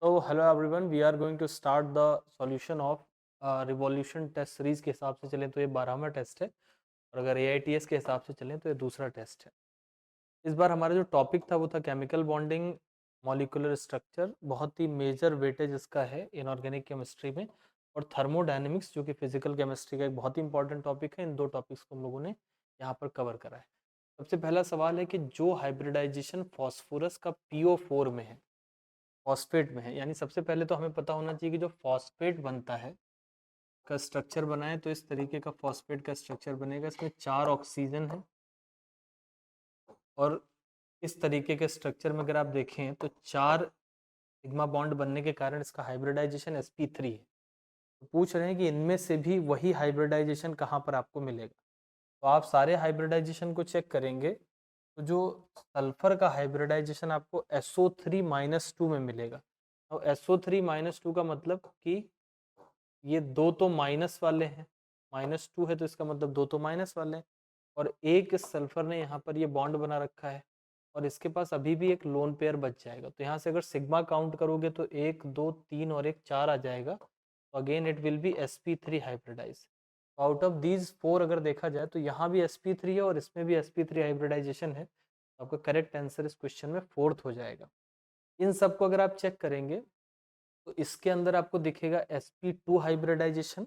So hello everyone, we are going to start the solution of revolution test series के हिसाब से चलें तो ये 12वां टेस्ट है और अगर AITS के हिसाब से चलें तो ये दूसरा टेस्ट है। इस बार हमारा जो टॉपिक था वो था केमिकल बॉन्डिंग, मॉलिक्यूलर स्ट्रक्चर, बहुत ही मेजर वेटेज इसका है इनऑर्गेनिक केमिस्ट्री में, और थर्मोडायनेमिक्स जो कि फिजिकल केमिस्ट्री का एक बहुत ही इंपॉर्टेंट टॉपिक है। इन दो टॉपिक्स को हम लोगों ने यहाँ पर कवर करा है। सबसे पहला सवाल है कि जो हाइब्रिडाइजेशन फॉस्फोरस का PO4 में है, फॉस्फेट में है, यानी सबसे पहले तो हमें पता होना चाहिए कि जो फॉस्फेट बनता है का स्ट्रक्चर बनाए तो इस तरीके का फॉस्फेट का स्ट्रक्चर बनेगा। इसमें 4 ऑक्सीजन है और इस तरीके के स्ट्रक्चर में अगर आप देखें तो 4 सिग्मा बॉन्ड बनने के कारण इसका हाइब्रिडाइजेशन sp3 है। तो पूछ रहे हैं कि इनमें से भी वही हाइब्रिडाइजेशन कहाँ पर आपको मिलेगा। तो आप सारे हाइब्रिडाइजेशन को चेक करेंगे तो जो सल्फर का हाइब्रिडाइजेशन आपको SO3-2 में मिलेगा। और SO3-2 का मतलब कि ये दो तो माइनस वाले हैं, -2 है तो इसका मतलब दो तो माइनस वाले हैं, और एक सल्फर ने यहाँ पर ये बॉन्ड बना रखा है और इसके पास अभी भी एक लोन पेयर बच जाएगा। तो यहाँ से अगर सिग्मा काउंट करोगे तो 1 2 3 और एक 4 आ जाएगा। तो again it will be sp3 hybridise. Out of these 4 अगर देखा जाए तो यहाँ भी sp3 है और इसमें भी sp3 हाइब्रिडाइजेशन है। तो आपका करेक्ट आंसर इस क्वेश्चन में 4th हो जाएगा। इन सबको अगर आप चेक करेंगे तो इसके अंदर आपको दिखेगा sp2 हाइब्रिडाइजेशन,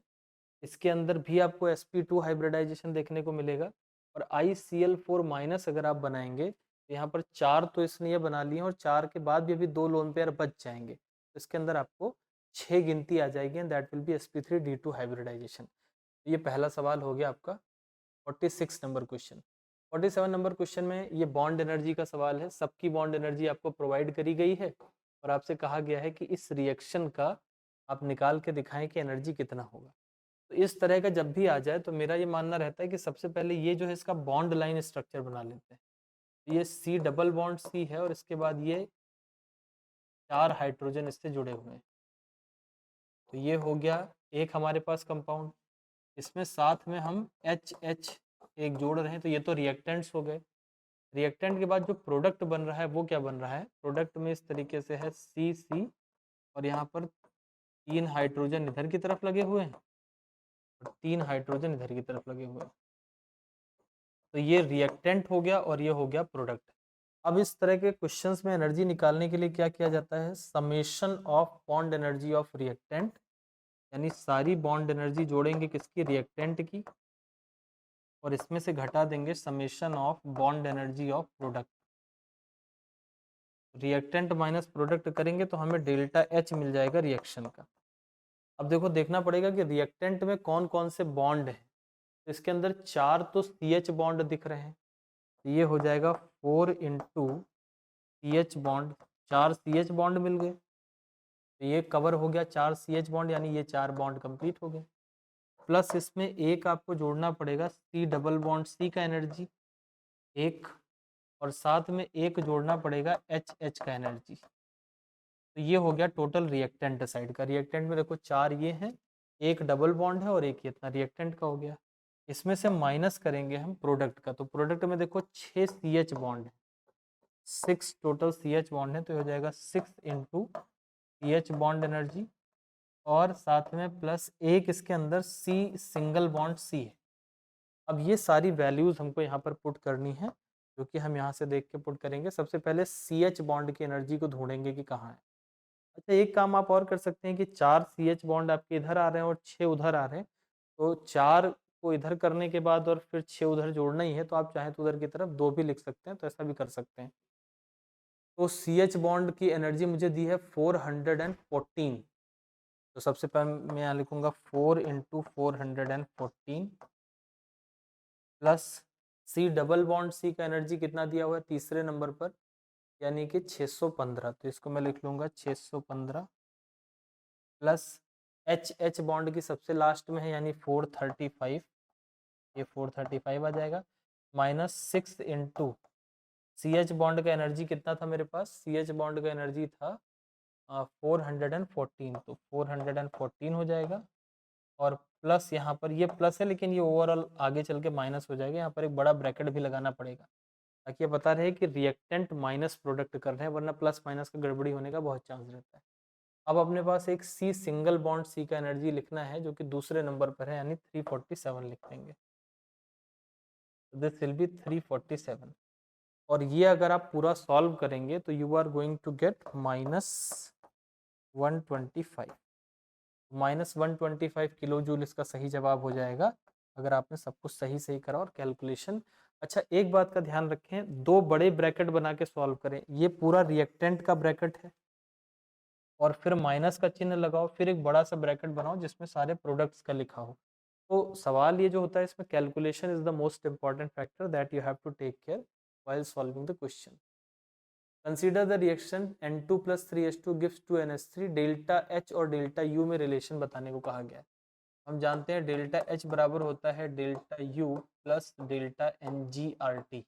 इसके अंदर भी आपको sp2 हाइब्रिडाइजेशन देखने को मिलेगा, और ICl4 माइनस अगर आप बनाएंगे तो यहाँ पर 4 तो इसने ये बना लिए और 4 के बाद भी अभी 2 लोन पेयर बच जाएंगे। तो इसके अंदर आपको 6 गिनती आ जाएगी and that will be sp3d2 hybridisation. ये पहला सवाल हो गया आपका 46 नंबर क्वेश्चन। 47 नंबर क्वेश्चन में ये बॉन्ड एनर्जी का सवाल है। सबकी बॉन्ड एनर्जी आपको प्रोवाइड करी गई है और आपसे कहा गया है कि इस रिएक्शन का आप निकाल के दिखाएं कि एनर्जी कितना होगा। तो इस तरह का जब भी आ जाए तो मेरा ये मानना रहता है कि सबसे पहले ये जो है इसका बॉन्ड लाइन स्ट्रक्चर बना लेते हैं। तो ये C डबल बॉन्ड C है और इसके बाद ये 4 हाइड्रोजन इससे जुड़े हुए हैं। तो ये हो गया एक हमारे पास कंपाउंड। इसमें साथ में हम HH एक जोड़ रहे हैं, तो ये तो रिएक्टेंट्स हो गए। रिएक्टेंट के बाद जो प्रोडक्ट बन रहा है वो क्या बन रहा है, प्रोडक्ट में इस तरीके से है CC और यहाँ पर 3 हाइड्रोजन इधर की तरफ लगे हुए हैं और 3 हाइड्रोजन इधर की तरफ लगे हुए हैं। तो ये रिएक्टेंट हो गया और ये हो गया प्रोडक्ट। अब इस तरह के क्वेश्चंस में एनर्जी निकालने के लिए क्या किया जाता है, summation of bond energy of reactant, यानी सारी बॉन्ड एनर्जी जोड़ेंगे किसकी, रिएक्टेंट की, और इसमें से घटा देंगे summation of bond energy of product. Reactant minus product करेंगे तो हमें डेल्टा H मिल जाएगा रिएक्शन का। अब देखो देखना पड़ेगा कि रिएक्टेंट में कौन कौन से बॉन्ड हैं। तो इसके अंदर 4 तो CH बॉन्ड दिख रहे हैं, तो ये हो जाएगा 4 into CH bond, 4 CH bond मिल गए। तो ये कवर हो गया 4 CH बॉन्ड, यानी ये 4 बॉन्ड कंप्लीट हो गए। प्लस इसमें एक आपको जोड़ना पड़ेगा C डबल बॉन्ड C का एनर्जी एक, और साथ में एक जोड़ना पड़ेगा HH का एनर्जी। तो ये हो गया टोटल रिएक्टेंट साइड का। रिएक्टेंट में देखो 4 ये हैं, एक डबल बॉन्ड है और एक ये इतना रिएक्टेंट का हो गया। इसमें से माइनस करेंगे हम प्रोडक्ट का, तो प्रोडक्ट में देखो 6 CH बॉन्ड है, 6 टोटल CH बॉन्ड है, तो ये हो जाएगा 6 इंटू CH बॉन्ड एनर्जी, और साथ में प्लस एक इसके अंदर C सिंगल बॉन्ड C है। अब ये सारी वैल्यूज हमको यहाँ पर पुट करनी है, जो कि हम यहाँ से देख के पुट करेंगे। सबसे पहले CH बॉन्ड की एनर्जी को ढूंढेंगे कि कहाँ है। अच्छा, एक काम आप और कर सकते हैं कि 4 CH बॉन्ड आपके इधर आ रहे हैं और 6 उधर आ रहे हैं, तो 4 को इधर करने के बाद और फिर 6 उधर जोड़ना ही है, तो आप चाहें तो उधर की तरफ 2 भी लिख सकते हैं, तो ऐसा भी कर सकते हैं। तो CH बॉन्ड की एनर्जी मुझे दी है 414। तो सबसे पहले मैं यहाँ लिखूंगा 4 into 414 plus C double bond C का एनर्जी कितना दिया हुआ है तीसरे नंबर पर, यानी कि 615। तो इसको मैं लिख लूंगा 615 प्लस HH बॉन्ड की सबसे लास्ट में है यानी 435, ये 435 आ जाएगा, माइनस 6 इंटू CH बॉन्ड का एनर्जी कितना था मेरे पास, CH बॉन्ड का एनर्जी था 414, तो 414 हो जाएगा, और प्लस यहाँ पर ये प्लस है लेकिन ये ओवरऑल आगे चल के माइनस हो जाएगा। यहाँ पर एक बड़ा ब्रैकेट भी लगाना पड़ेगा ताकि ये बता रहे कि रिएक्टेंट माइनस प्रोडक्ट कर रहे हैं, वरना प्लस माइनस का गड़बड़ी होने का बहुत चांस रहता है। अब अपने पास एक सी सिंगल बॉन्ड सी का एनर्जी लिखना है जो कि दूसरे नंबर पर है, यानी 347 लिख देंगे। दिस विल बी 347 और ये अगर आप पूरा सॉल्व करेंगे तो you are going to get -125। -125 kilo joule इसका सही जवाब हो जाएगा अगर आपने सब कुछ सही सही करा और कैलकुलेशन। अच्छा, एक बात का ध्यान रखें, दो बड़े ब्रैकेट बना के सॉल्व करें। ये पूरा रिएक्टेंट का ब्रैकेट है और फिर माइनस का चिन्ह लगाओ, फिर एक बड़ा सा ब्रैकेट बनाओ जिसमें सारे प्रोडक्ट्स का लिखा हो। तो सवाल ये जो होता है इसमें calculation is the most important factor that you have to take care while solving the question. Consider the reaction N2 plus 3H2 gives 2NH3। Delta H और डेल्टा U में रिलेशन बताने को कहा गया है। हम जानते हैं डेल्टा H बराबर होता है delta U plus delta NgRT।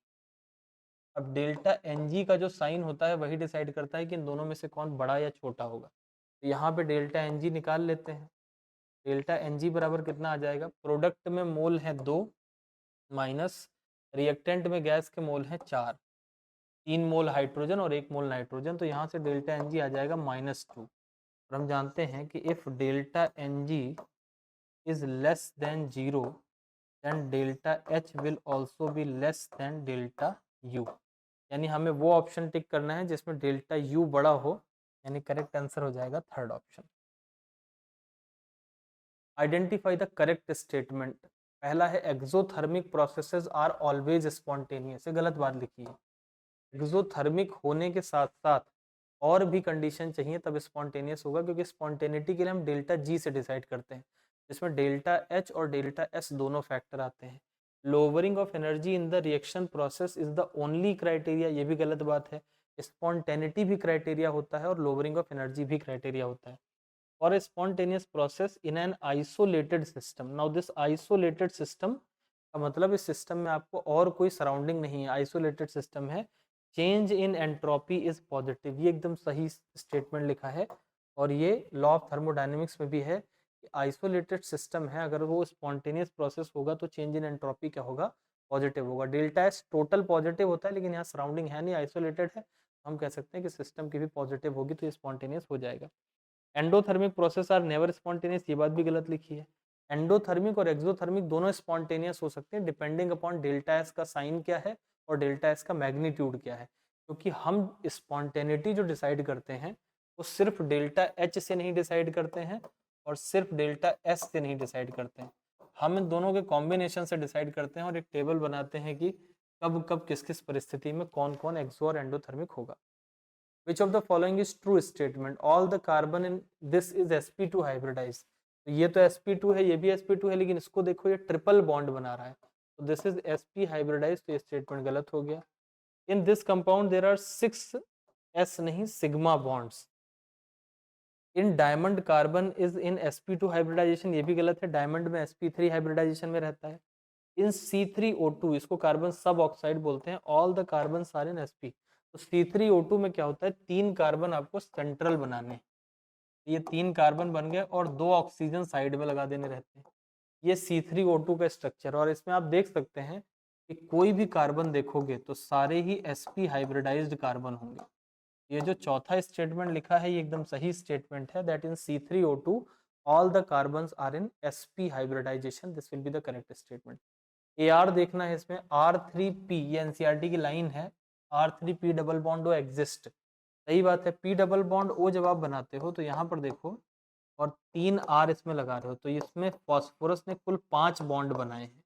अब डेल्टा Ng का जो साइन होता है वही डिसाइड करता है कि इन दोनों में से कौन बड़ा या छोटा होगा। तो यहाँ पे डेल्टा Ng निकाल लेते हैं। डेल्टा Ng बराबर कितना आ जाएगा, प्रोडक्ट में मोल है 2 माइनस रिएक्टेंट में गैस के मोल हैं 4, 3 मोल हाइड्रोजन और 1 मोल नाइट्रोजन, तो यहाँ से डेल्टा Ng आ जाएगा -2। और हम जानते हैं कि if delta Ng is less than 0 then delta H will also be less than delta U। यानी हमें वो ऑप्शन टिक करना है जिसमें डेल्टा U बड़ा हो, यानी करेक्ट आंसर हो जाएगा third option. Identify the correct statement. पहला है exothermic processes are always spontaneous, ये गलत बात लिखी है। एक्सोथर्मिक होने के साथ साथ और भी कंडीशन चाहिए तब स्पॉन्टेनियस होगा, क्योंकि स्पॉन्टेनिटी के लिए हम डेल्टा G से डिसाइड करते हैं, जिसमें डेल्टा H और डेल्टा S दोनों फैक्टर आते हैं। Lowering of energy in the reaction process is the only criteria, ये भी गलत बात है। स्पॉन्टेनिटी भी क्राइटेरिया होता है और लोअरिंग ऑफ एनर्जी भी क्राइटेरिया होता है। और a spontaneous process in an isolated system। now this isolated system का मतलब इस सिस्टम में आपको और कोई सराउंडिंग नहीं है, आइसोलेटेड सिस्टम है। Change in entropy is positive, ये एकदम सही स्टेटमेंट लिखा है और ये लॉ ऑफ थर्मोडायनेमिक्स में भी है कि आइसोलेटेड सिस्टम है, अगर वो स्पॉन्टेनियस प्रोसेस होगा तो चेंज इन एंट्रोपी क्या होगा, पॉजिटिव होगा। डेल्टा एस टोटल पॉजिटिव होता है, लेकिन यहाँ सराउंडिंग है नहीं, आइसोलेटेड है, हम कह सकते हैं कि सिस्टम की भी पॉजिटिव होगी तो ये स्पॉन्टेनियस हो जाएगा। Endothermic process are never spontaneous, ये बात भी गलत लिखी है। एंडोथर्मिक और एक्सोथर्मिक दोनों स्पॉन्टेनियस हो सकते हैं डिपेंडिंग अपॉन डेल्टा एस का साइन क्या है और डेल्टा एस का मैग्नीट्यूड क्या है, क्योंकि हम स्पॉन्टेनिटी जो डिसाइड करते हैं वो सिर्फ डेल्टा एच से नहीं डिसाइड करते हैं और सिर्फ डेल्टा एस से नहीं डिसाइड करते हैं, हम इन दोनों के कॉम्बिनेशन से डिसाइड करते हैं और एक टेबल बनाते हैं कि कब कब किस किस परिस्थिति में कौन कौन एक्सो और एंडोथर्मिक होगा। Which of the following is true statement? All the carbon in this is sp2 hybridized। तो ये तो sp2 है, ये भी sp2 है, लेकिन इसको देखो ये ट्रिपल बॉन्ड बना रहा है, तो दिस इज sp hybridized, तो ये स्टेटमेंट गलत हो गया। In this compound there are 6 s नहीं sigma bonds. In diamond carbon is in sp2 hybridisation, ये भी गलत है, डायमंड में sp3 हाइब्रिडाइजेशन में रहता है। इन C3O2, इसको कार्बन सब ऑक्साइड बोलते हैं, all the carbon are in sp। तो C3O2 में क्या होता है, 3 कार्बन आपको सेंट्रल बनाने हैं, ये 3 कार्बन बन गए और 2 ऑक्सीजन साइड में लगा देने रहते हैं, ये C3O2 का स्ट्रक्चर। और इसमें आप देख सकते हैं कि कोई भी कार्बन देखोगे तो सारे ही sp हाइब्रिडाइज्ड कार्बन होंगे। ये जो चौथा स्टेटमेंट लिखा है ये एकदम सही स्टेटमेंट है, that in C3O2 all the carbons are in sp hybridisation, this will be the correct statement. AR देखना है इसमें, R3P, ये एनसीईआरटी की लाइन है, R3P double bond O exist, सही बात है। P डबल बॉन्ड O जब आप बनाते हो तो यहाँ पर देखो और 3 R इसमें लगा रहे हो, तो इसमें फॉस्फोरस ने कुल 5 बॉन्ड बनाए हैं।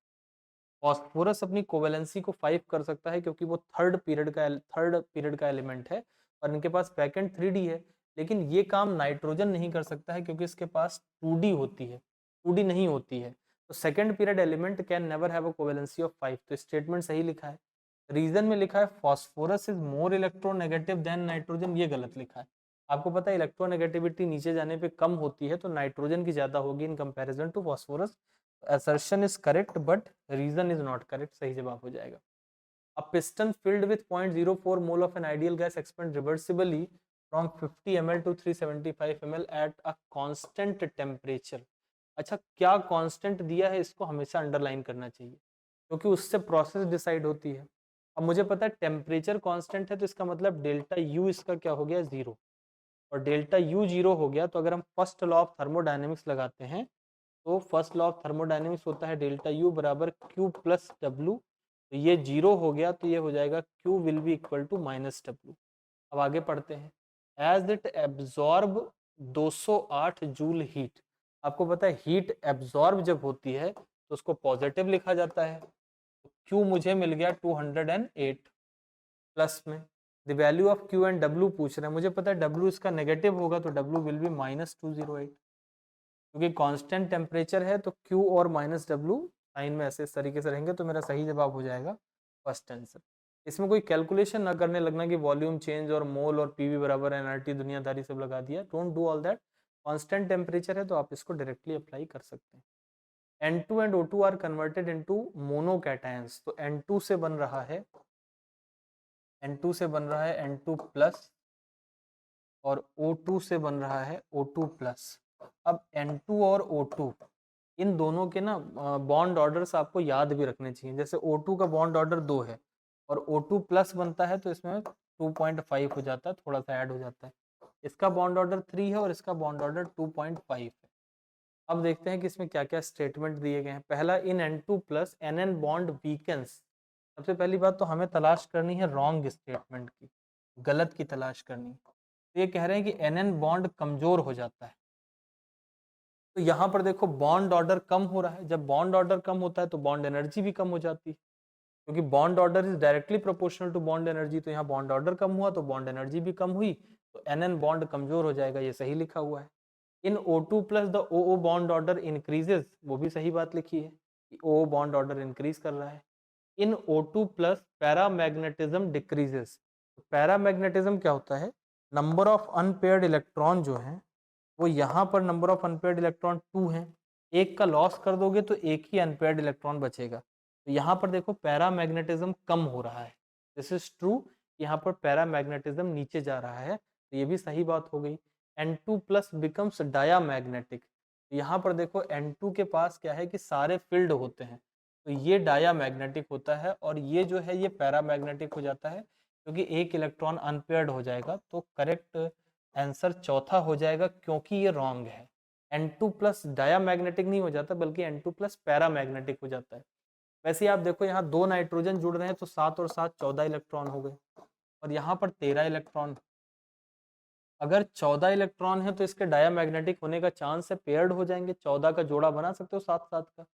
फॉस्फोरस अपनी कोवेलेंसी को 5 कर सकता है क्योंकि वो थर्ड पीरियड का एलिमेंट है और इनके पास वैकेंट 3D है, लेकिन ये काम नाइट्रोजन नहीं कर सकता है क्योंकि इसके पास 2D होती है, 2D नहीं होती है। तो second period element can never have a covalency of 5, तो स्टेटमेंट सही लिखा है। रीजन में लिखा है phosphorus is more electronegative than nitrogen, ये गलत लिखा है। आपको पता है इलेक्ट्रोनेगेटिविटी नीचे जाने पे कम होती है, तो नाइट्रोजन की ज्यादा होगी in comparison to phosphorus. assertion is correct but reason is not correct, सही जवाब हो जाएगा। A piston filled with 0.04 mole of an ideal gas expand reversibly from 50 ml to 375 ml at a constant temperature। अच्छा, क्या constant दिया है इसको हमेशा अंडरलाइन करना चाहिए क्योंकि उससे प्रोसेस डिसाइड होती है। अब मुझे पता है टेम्परेचर कांस्टेंट है, तो इसका मतलब डेल्टा यू इसका क्या हो गया, 0। और डेल्टा यू 0 हो गया, तो अगर हम फर्स्ट लॉ ऑफ थर्मोडायनेमिक्स लगाते हैं तो फर्स्ट लॉ ऑफ थर्मोडायनेमिक्स होता है डेल्टा यू बराबर क्यू प्लस डब्ल्यू। तो ये 0 हो गया तो ये हो जाएगा Q will be equal to minus W. अब आगे पढ़ते हैं। As it absorb 208 joule heat. आपको पता है हीट एब्जॉर्ब जब होती है तो उसको पॉजिटिव लिखा जाता है। क्यू मुझे मिल गया 208 प्लस में the value of Q and W पूछ रहे हैं। मुझे पता है डब्ल्यू इसका नेगेटिव होगा तो डब्ल्यू विल बी माइनस 208, क्योंकि कांस्टेंट टेम्परेचर है तो क्यू और माइनस डब्ल्यू साइन में ऐसे इस तरीके से रहेंगे, तो मेरा सही जवाब हो जाएगा फर्स्ट आंसर। इसमें कोई कैलकुलेशन ना करने लगना कि वॉल्यूम चेंज और मोल और पीवी बराबर एनआरटी दुनियादारी सब लगा दिया, don't do all that. Constant temperature है तो आप इसको डायरेक्टली अप्लाई कर सकते हैं। N2 and O2 are converted into monocations. तो N2 से बन रहा है N2 प्लस और O2 से बन रहा है O2 प्लस। अब N2 और O2 इन दोनों के ना बॉन्ड ऑर्डर्स आपको याद भी रखने चाहिए। जैसे O2 का बॉन्ड ऑर्डर 2 है और O2 प्लस बनता है तो इसमें 2.5 हो जाता है, थोड़ा सा ऐड हो जाता है। इसका बॉन्ड ऑर्डर 3 है और इसका बॉन्ड ऑर्डर 2.5 है। अब देखते हैं कि इसमें क्या क्या स्टेटमेंट दिए गए हैं। पहला, इन N2 plus NN bond weakens. सबसे पहली बात तो हमें तलाश करनी है रॉन्ग स्टेटमेंट की, गलत की तलाश करनी है। तो ये कह रहे हैं कि NN बॉन्ड कमजोर हो जाता है। तो यहाँ पर देखो बॉन्ड ऑर्डर कम हो रहा है। जब बॉन्ड ऑर्डर कम होता है तो बॉन्ड एनर्जी भी कम हो जाती है, क्योंकि bond order is directly proportional to bond energy. तो यहाँ बॉन्ड ऑर्डर कम हुआ तो बॉन्ड एनर्जी भी कम हुई, तो NN बॉन्ड कमजोर हो जाएगा। ये सही लिखा हुआ है। इन O2 plus the OO bond order increases, वो भी सही बात लिखी है कि OO बॉन्ड ऑर्डर इंक्रीज कर रहा है। इन O2 plus paramagnetism decreases. Paramagnetism क्या होता है? नंबर ऑफ अनपेयर्ड इलेक्ट्रॉन जो है वो यहाँ पर नंबर ऑफ अनपेयर्ड इलेक्ट्रॉन 2 है। एक का लॉस कर दोगे तो एक ही अनपेयर्ड इलेक्ट्रॉन बचेगा। तो यहाँ पर देखो पैरामैग्नेटिज्म कम हो रहा है। दिस इज ट्रू, यहाँ पर पैरामैग्नेटिज्म नीचे जा रहा है, तो ये भी सही बात हो गई। N2 plus becomes diamagnetic. यहाँ पर देखो N2 के पास क्या है कि सारे फील्ड होते हैं, तो ये डायामैग्नेटिक होता है और ये जो है ये पैरामैग्नेटिक हो जाता है, क्योंकि एक इलेक्ट्रॉन अनपेयर्ड हो जाएगा। तो करेक्ट आंसर चौथा हो जाएगा, क्योंकि ये रॉन्ग है। N2 प्लस डायामैग्नेटिक नहीं हो जाता बल्कि N2 प्लस पैरामैग्नेटिक हो जाता है। वैसे आप देखो यहाँ 2 नाइट्रोजन जुड़ रहे हैं तो 7 और 7 14 इलेक्ट्रॉन हो गए, और यहाँ पर 13 इलेक्ट्रॉन। अगर 14 इलेक्ट्रॉन है तो इसके डायामैग्नेटिक होने का चांस है, पेयर्ड हो जाएंगे। 14 का जोड़ा बना सकते हो 7 7 का,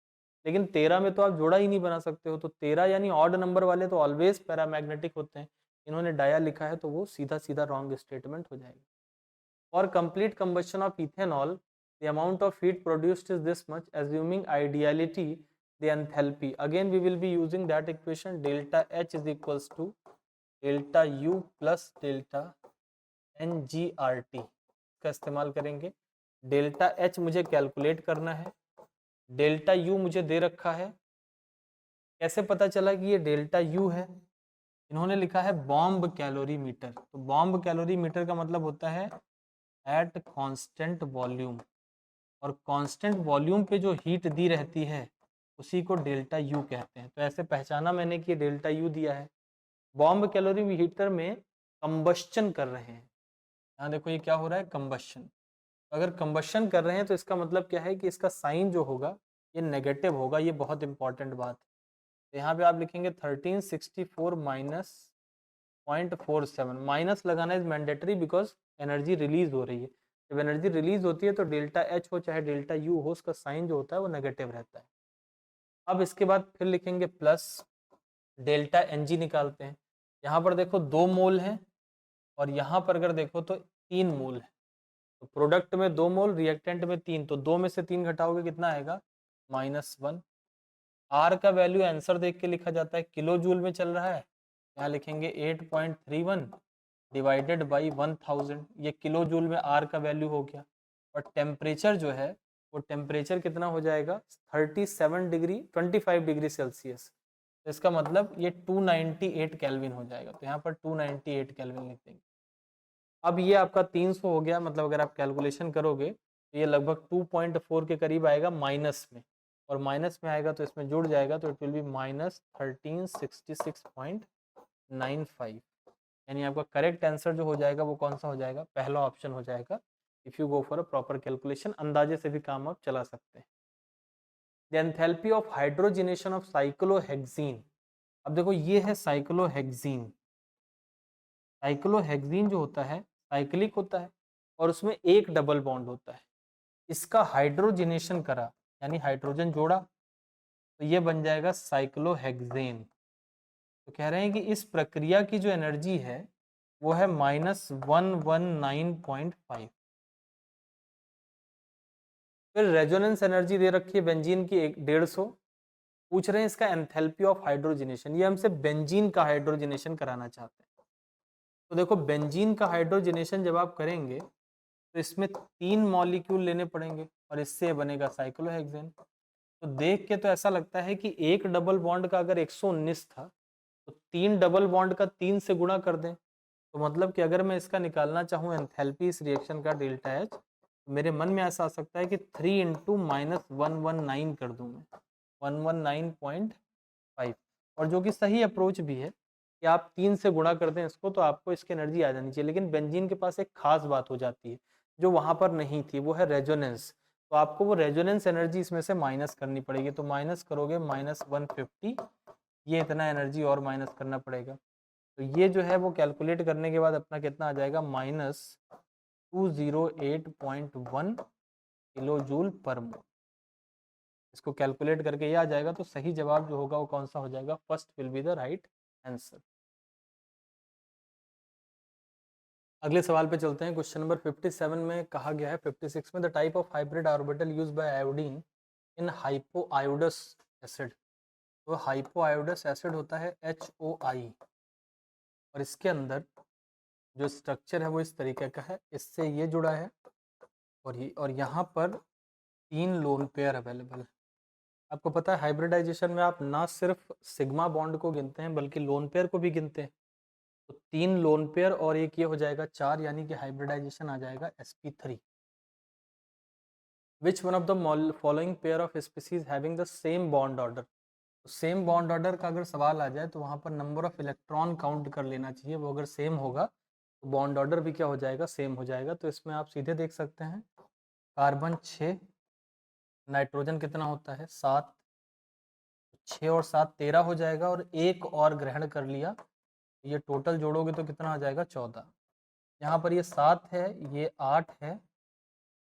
लेकिन 13 में तो आप जोड़ा ही नहीं बना सकते हो। तो 13 यानी ऑड नंबर वाले तो ऑलवेज पैरामैग्नेटिक होते हैं। इन्होंने डाया लिखा है तो वो सीधा सीधा रॉन्ग स्टेटमेंट हो जाएगा। For complete combustion of ethanol, the amount of heat produced is this much, assuming ideality the enthalpy. Again we will be using that equation, delta H is equals to delta U plus delta NGRT का इस्तेमाल करेंगे। Delta H मुझे calculate करना है, delta U मुझे दे रखा है। कैसे पता चला कि ये डेल्टा U है? इन्होंने लिखा है बॉम्ब कैलोरी मीटर। तो बॉम्ब कैलोरी मीटर का मतलब होता है एट कांस्टेंट वॉल्यूम, और कांस्टेंट वॉल्यूम पे जो हीट दी रहती है उसी को डेल्टा यू कहते हैं। तो ऐसे पहचाना मैंने कि डेल्टा यू दिया है। बॉम्ब कैलोरी हीटर में कंबस्चन कर रहे हैं। यहाँ देखो ये क्या हो रहा है, कंबस्चन। अगर कंबस्चन कर रहे हैं तो इसका मतलब क्या है कि इसका साइन जो होगा ये नेगेटिव होगा। ये बहुत इंपॉर्टेंट बात है। तो यहाँ पे आप लिखेंगे 1364 माइनस 0.47। माइनस लगाना is mandatory because energy release हो रही है। जब एनर्जी रिलीज होती है तो डेल्टा एच हो चाहे डेल्टा यू हो, उसका साइन जो होता है वो नेगेटिव रहता है। अब इसके बाद फिर लिखेंगे प्लस डेल्टा एन जी निकालते हैं। यहाँ पर देखो 2 मोल है और यहाँ पर अगर देखो तो 3 मोल है। तो प्रोडक्ट में 2 मोल, रिएक्टेंट में 3, तो 2 में से 3 घटाओगे कितना आएगा, -1। आर का वैल्यू आंसर देख के लिखा जाता है, किलो जूल में चल रहा है। यहाँ लिखेंगे 8.31 डिवाइडेड बाई 1000, ये किलो जूल में आर का वैल्यू हो गया। और टेम्परेचर जो है वो टेम्परेचर कितना हो जाएगा, 25 डिग्री सेल्सियस। तो इसका मतलब ये 298 केल्विन हो जाएगा। तो यहाँ पर 298 केल्विन लिख देंगे। अब ये आपका 300 हो गया, मतलब अगर आप कैलकुलेशन करोगे तो ये लगभग 2.4 के करीब आएगा माइनस में, और माइनस में आएगा तो इसमें जुड़ जाएगा तो इट विल बी -1366.95। यानी आपका करेक्ट आंसर जो हो जाएगा वो कौन सा हो जाएगा, पहला ऑप्शन हो जाएगा। If you go for a proper calculation, अंदाजे से भी काम आप चला सकते हैं। The enthalpy of hydrogenation of cyclohexene. अब देखो ये है साइक्लोहेक्सीन। साइक्लोहेक्सीन जो होता है साइक्लिक होता है और उसमें एक डबल बॉन्ड होता है। इसका हाइड्रोजिनेशन करा यानी हाइड्रोजन जोड़ा तो ये बन जाएगा साइक्लोहेक्सेन। तो कह रहे हैं कि इस प्रक्रिया की जो एनर्जी है वो है -119.5। फिर रेजोनेंस एनर्जी दे रखी है बेंजीन की 150। पूछ रहे हैं इसका एंथैल्पी ऑफ हाइड्रोजिनेशन, ये हमसे बेंजीन का हाइड्रोजिनेशन कराना चाहते हैं। तो देखो बेंजीन का हाइड्रोजिनेशन जब आप करेंगे तो इसमें 3 मॉलिक्यूल लेने पड़ेंगे और इससे बनेगा साइक्लोहेक्सेन। तो देख के तो ऐसा लगता है कि एक डबल बॉन्ड का अगर 119 था तो 3 डबल बॉन्ड का 3 से गुणा कर दें। तो मतलब कि अगर मैं इसका निकालना चाहूँ एंथैल्पी इस रिएक्शन का डेल्टा एच, तो मेरे मन में ऐसा आ सकता है कि 3 इंटू -119 कर दूँ मैं, 119.5। और जो कि सही अप्रोच भी है कि आप 3 से गुणा कर दें इसको तो आपको इसकी एनर्जी आ जानी चाहिए। लेकिन बेंजीन के पास एक खास बात हो जाती है जो वहाँ पर नहीं थी, वो है रेजोनेंस। तो आपको वो रेजोनेंस एनर्जी इसमें से माइनस करनी पड़ेगी। तो माइनस करोगे -150, ये इतना एनर्जी और माइनस करना पड़ेगा। तो ये जो है वो कैलकुलेट करने के बाद अपना कितना आ जाएगा, -208.1 किलो जूल पर मोल। इसको कैलकुलेट करके ये आ जाएगा। तो सही जवाब जो होगा वो कौन सा हो जाएगा, first will be the right answer. अगले सवाल पे चलते हैं। क्वेश्चन नंबर 57 में कहा गया है, 56 में the type of hybrid orbital used by iodine in hypoiodous acid. तो हाइपोआयोडस एसिड होता है HOI और इसके अंदर जो स्ट्रक्चर है वो इस तरीके का है, इससे ये जुड़ा है और यहाँ पर 3 लोन पेयर अवेलेबल है। आपको पता है हाइब्रिडाइजेशन में आप ना सिर्फ सिग्मा बॉन्ड को गिनते हैं बल्कि लोन पेयर को भी गिनते हैं। तो 3 लोन पेयर और एक ये हो जाएगा 4, यानी कि हाइब्रिडाइजेशन आ जाएगा sp3। Which one of the following pair of species having the same bond order. तो सेम बॉन्ड ऑर्डर का अगर सवाल आ जाए तो वहाँ पर नंबर ऑफ इलेक्ट्रॉन काउंट कर लेना चाहिए। वो अगर सेम होगा तो बॉन्ड ऑर्डर भी क्या हो जाएगा, सेम हो जाएगा। तो इसमें आप सीधे देख सकते हैं कार्बन 6, नाइट्रोजन कितना होता है 7, 6 और 7 13 हो जाएगा और एक और ग्रहण कर लिया, ये टोटल जोड़ोगे तो कितना आ जाएगा 14। यहाँ पर ये 7 है, ये 8 है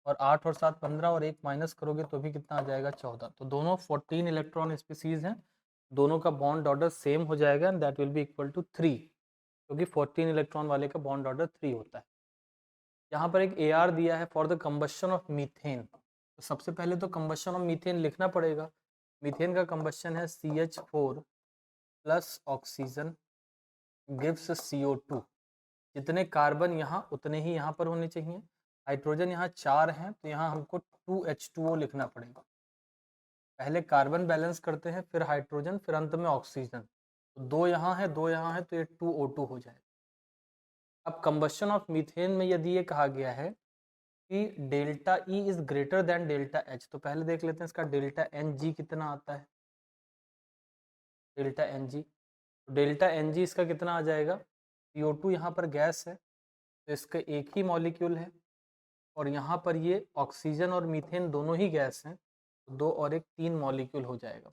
और 8 और 7 15 और एक माइनस करोगे तो भी कितना आ जाएगा 14। तो दोनों 14 इलेक्ट्रॉन स्पीसीज हैं, दोनों का बॉन्ड ऑर्डर सेम हो जाएगा and that will be equal to 3, क्योंकि 14 इलेक्ट्रॉन वाले का बॉन्ड ऑर्डर 3 होता है। यहाँ पर एक AR दिया है for the combustion of methane. तो सबसे पहले तो कंबशन ऑफ मीथेन लिखना पड़ेगा। मीथेन का कंबशन है CH4 plus oxygen gives CO2। जितने कार्बन यहाँ उतने ही यहाँ पर होने चाहिए। हाइड्रोजन यहाँ 4 हैं तो यहाँ हमको 2H2O लिखना पड़ेगा। पहले कार्बन बैलेंस करते हैं, फिर हाइड्रोजन, फिर अंत में ऑक्सीजन। तो 2 यहाँ है, 2 यहाँ है, तो ये 2O2 हो जाएगा। अब कंबशन ऑफ मीथेन में यदि ये कहा गया है कि delta E is greater than delta H, तो पहले देख लेते हैं इसका डेल्टा NG कितना आता है। डेल्टा NG, तो डेल्टा NG इसका कितना आ जाएगा, CO2 यहाँ पर गैस है तो इसका एक ही मॉलिक्यूल है और यहाँ पर ये ऑक्सीजन और मीथेन दोनों ही गैस हैं, तो 2 और 1 3 मॉलिक्यूल हो जाएगा।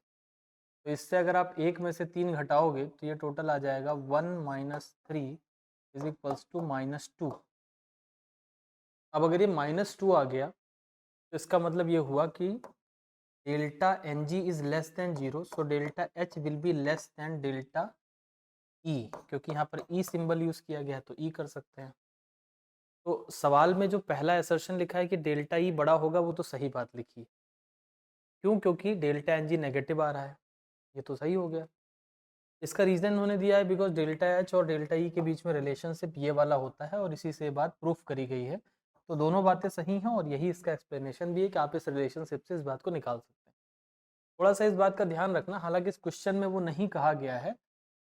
तो इससे अगर आप एक में से 3 घटाओगे तो ये टोटल आ जाएगा 1 - 3 इज इक्वल्स टू -2। अब अगर ये -2 आ गया तो इसका मतलब ये हुआ कि delta NG is less than 0, so delta H will be less than delta E, क्योंकि यहाँ पर E सिंबल यूज किया गया है तो E कर सकते हैं। तो सवाल में जो पहला असर्शन लिखा है कि डेल्टा E बड़ा होगा वो तो सही बात लिखी है। क्यों? क्योंकि डेल्टा NG नेगेटिव आ रहा है, ये तो सही हो गया। इसका रीज़न उन्होंने दिया है बिकॉज डेल्टा H और डेल्टा E के बीच में रिलेशनशिप ये वाला होता है और इसी से बात प्रूफ करी गई है। तो दोनों बातें सही हैं और यही इसका एक्सप्लेनेशन भी है कि आप इस रिलेशनशिप से इस बात को निकाल सकते हैं। थोड़ा सा इस बात का ध्यान रखना, हालांकि इस क्वेश्चन में वो नहीं कहा गया है।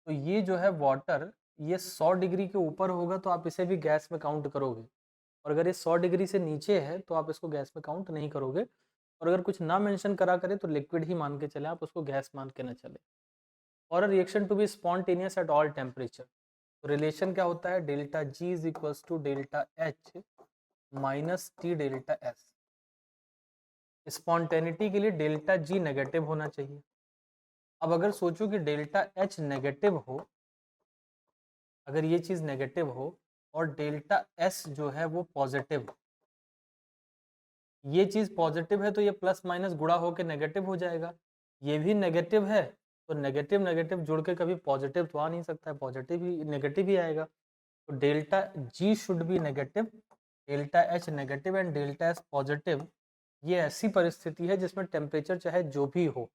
तो ये जो है वाटर, ये 100 डिग्री के ऊपर होगा तो आप इसे भी गैस में काउंट करोगे और अगर ये 100 डिग्री से नीचे है तो आप इसको गैस में काउंट नहीं करोगे। और अगर कुछ ना मेंशन करा करे तो लिक्विड ही मान के चले, आप उसको गैस मान के ना चले। और a reaction to be spontaneous at all temperature, तो रिलेशन क्या होता है, delta G is equals to delta H minus T delta S. Spontaneity के लिए डेल्टा जी नेगेटिव होना चाहिए। अब अगर सोचो कि डेल्टा एच नेगेटिव हो, अगर ये चीज नेगेटिव हो और डेल्टा एस जो है वो पॉजिटिव, ये चीज पॉजिटिव है तो ये प्लस माइनस गुणा होकर नेगेटिव हो जाएगा। ये भी नेगेटिव है तो नेगेटिव नेगेटिव जुड़ के कभी पॉजिटिव तो आ नहीं सकता है, पॉजिटिव ही नेगेटिव ही आएगा। तो delta G should be negative, delta H negative and delta S positive. ये ऐसी परिस्थिति है जिसमें टेम्परेचर चाहे जो भी हो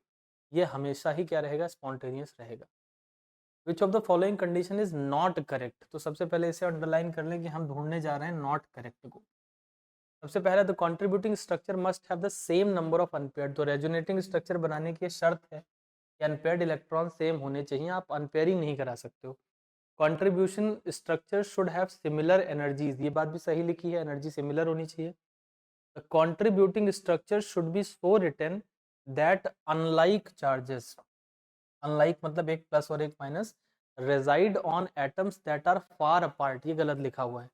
ये हमेशा ही क्या रहेगा, स्पॉन्टेनियस रहेगा। विच of the following condition is not correct. तो सबसे पहले इसे अंडरलाइन कर लें कि हम ढूंढने जा रहे हैं नॉट करेक्ट को। सबसे पहला the contributing structure must have the same number of unpaired. तो रेजोनेटिंग स्ट्रक्चर बनाने की शर्त है कि अनपेयर्ड इलेक्ट्रॉन सेम होने चाहिए, आप अनपेयरिंग नहीं करा सकते हो। Contribution structure should have similar energies, ये बात भी सही लिखी है, एनर्जी सिमिलर होनी चाहिए। The contributing structure should be so written that unlike charges, unlike मतलब एक प्लस और एक minus, reside on atoms that are far apart. ये गलत लिखा हुआ है।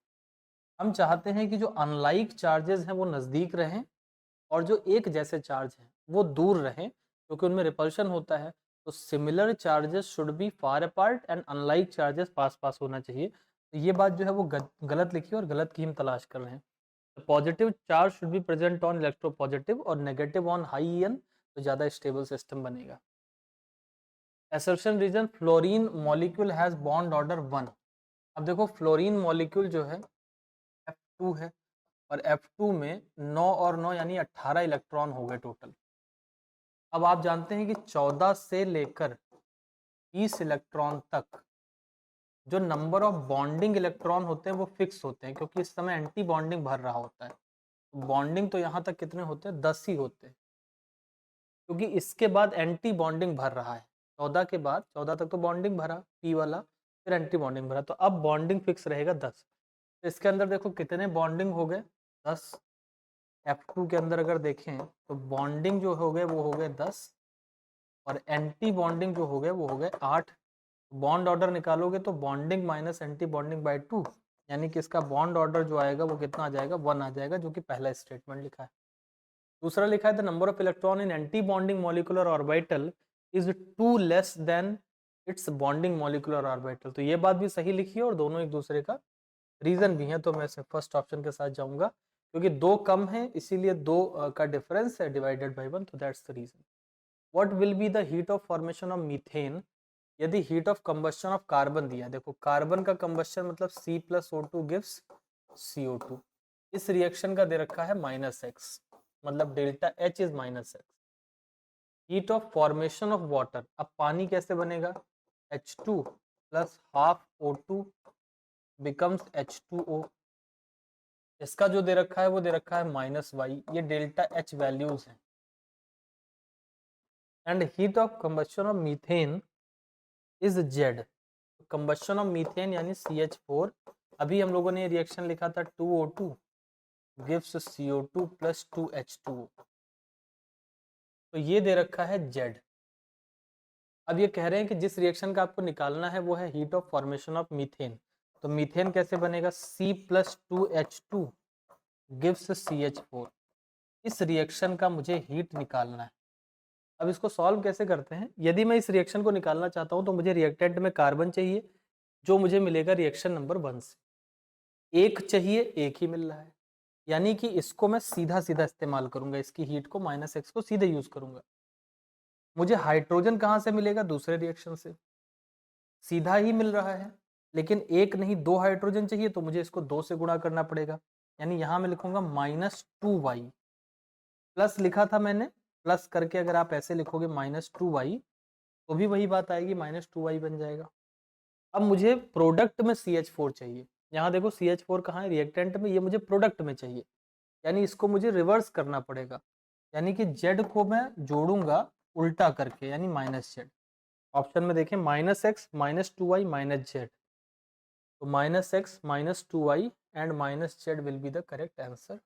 हम चाहते हैं कि जो अनलाइक चार्जेस हैं वो नज़दीक रहें और जो एक जैसे चार्ज हैं वो दूर रहें, क्योंकि उनमें रिपल्शन होता है। तो similar charges should be far apart and unlike charges पास पास होना चाहिए। तो ये बात जो है वो गलत लिखी है और गलत की हम तलाश कर रहे हैं। Positive charge should be present on electropositive और नेगेटिव ऑन हाई ईएन, तो ज़्यादा स्टेबल सिस्टम बनेगा। Assertion reason fluorine molecule has bond order 1। अब देखो फ्लोरीन मॉलिक्यूल जो है F2 है और F2 में 9 और 9 यानी 18 इलेक्ट्रॉन हो गए टोटल। अब आप जानते हैं कि 14 से लेकर 20 इलेक्ट्रॉन तक जो नंबर ऑफ बॉन्डिंग इलेक्ट्रॉन होते हैं वो फिक्स होते हैं, क्योंकि इस समय एंटी बॉन्डिंग भर रहा होता है। बॉन्डिंग तो यहाँ तक कितने होते हैं, 10 ही होते हैं, क्योंकि इसके बाद एंटी बॉन्डिंग भर रहा है। 14 के बाद 14 तक तो बॉन्डिंग भरा पी वाला, फिर एंटी बॉन्डिंग भरा, तो अब बॉन्डिंग फिक्स रहेगा 10। तो इसके अंदर देखो कितने बॉन्डिंग हो गए, 10। F2 के अंदर अगर देखें तो बॉन्डिंग जो हो गए वो हो गए 10 और एंटी बॉन्डिंग जो हो गए वो हो गए 8। बॉन्ड ऑर्डर निकालोगे तो bonding minus anti bonding by 2, यानी कि इसका बॉन्ड ऑर्डर जो आएगा वो कितना आ जाएगा, 1 आ जाएगा, जो कि पहला स्टेटमेंट लिखा है। दूसरा लिखा है the number of electron in anti bonding molecular orbital is 2 less than it's bonding molecular orbital. तो ये बात भी सही लिखी है और दोनों एक दूसरे का रीजन भी है, तो मैं फर्स्ट ऑप्शन के साथ जाऊंगा, क्योंकि 2 कम है इसीलिए 2 का डिफरेंस है डिवाइडेड बाय 1, तो that's the reason. What will be the heat of formation of methane यदि heat of combustion of carbon दिया। देखो कार्बन का कंबस्शन मतलब C+O2 गिव्स CO2। इस रिएक्शन का दे रखा है -x, मतलब delta H is -x। Heat of formation of water, अब पानी कैसे बनेगा, H2 plus half O2 becomes H2O। इसका जो दे रखा है वो दे रखा है -y, ये डेल्टा H वैल्यूज हैं। And heat of combustion of methane is Z। Combustion of methane यानी CH4, अभी हम लोगों ने रिएक्शन लिखा था 2O2 gives CO2 plus 2H2O, तो ये दे रखा है Z। अब ये कह रहे हैं कि जिस रिएक्शन का आपको निकालना है वो है heat of formation of methane. तो मीथेन कैसे बनेगा, C+2H2 गिव्स CH4। इस रिएक्शन का मुझे हीट निकालना है। अब इसको सॉल्व कैसे करते हैं, यदि मैं इस रिएक्शन को निकालना चाहता हूं तो मुझे रिएक्टेंट में कार्बन चाहिए, जो मुझे मिलेगा रिएक्शन नंबर 1 से। एक चाहिए, एक ही मिल रहा है, यानी कि इसको मैं सीधा सीधा इस्तेमाल करूंगा, इसकी हीट को -x को सीधे यूज करूंगा। मुझे हाइड्रोजन कहां से मिलेगा, दूसरे रिएक्शन से, सीधा ही मिल रहा है, लेकिन एक नहीं 2 हाइड्रोजन चाहिए तो मुझे इसको 2 से गुणा करना पड़ेगा, यानी यहां मैं लिखूंगा -2y। प्लस लिखा था मैंने, प्लस करके अगर आप ऐसे लिखोगे -2y तो भी वही बात आएगी, -2y बन जाएगा। अब मुझे प्रोडक्ट में CH4 चाहिए, यहाँ देखो CH4 कहाँ है, रिएक्टेंट में, ये मुझे प्रोडक्ट में चाहिए, यानी इसको मुझे रिवर्स करना पड़ेगा, यानी कि Z को मैं जोड़ूंगा उल्टा करके, यानी -Z। ऑप्शन में देखें -x -2y -z, तो -x -2y and -z will be the correct answer.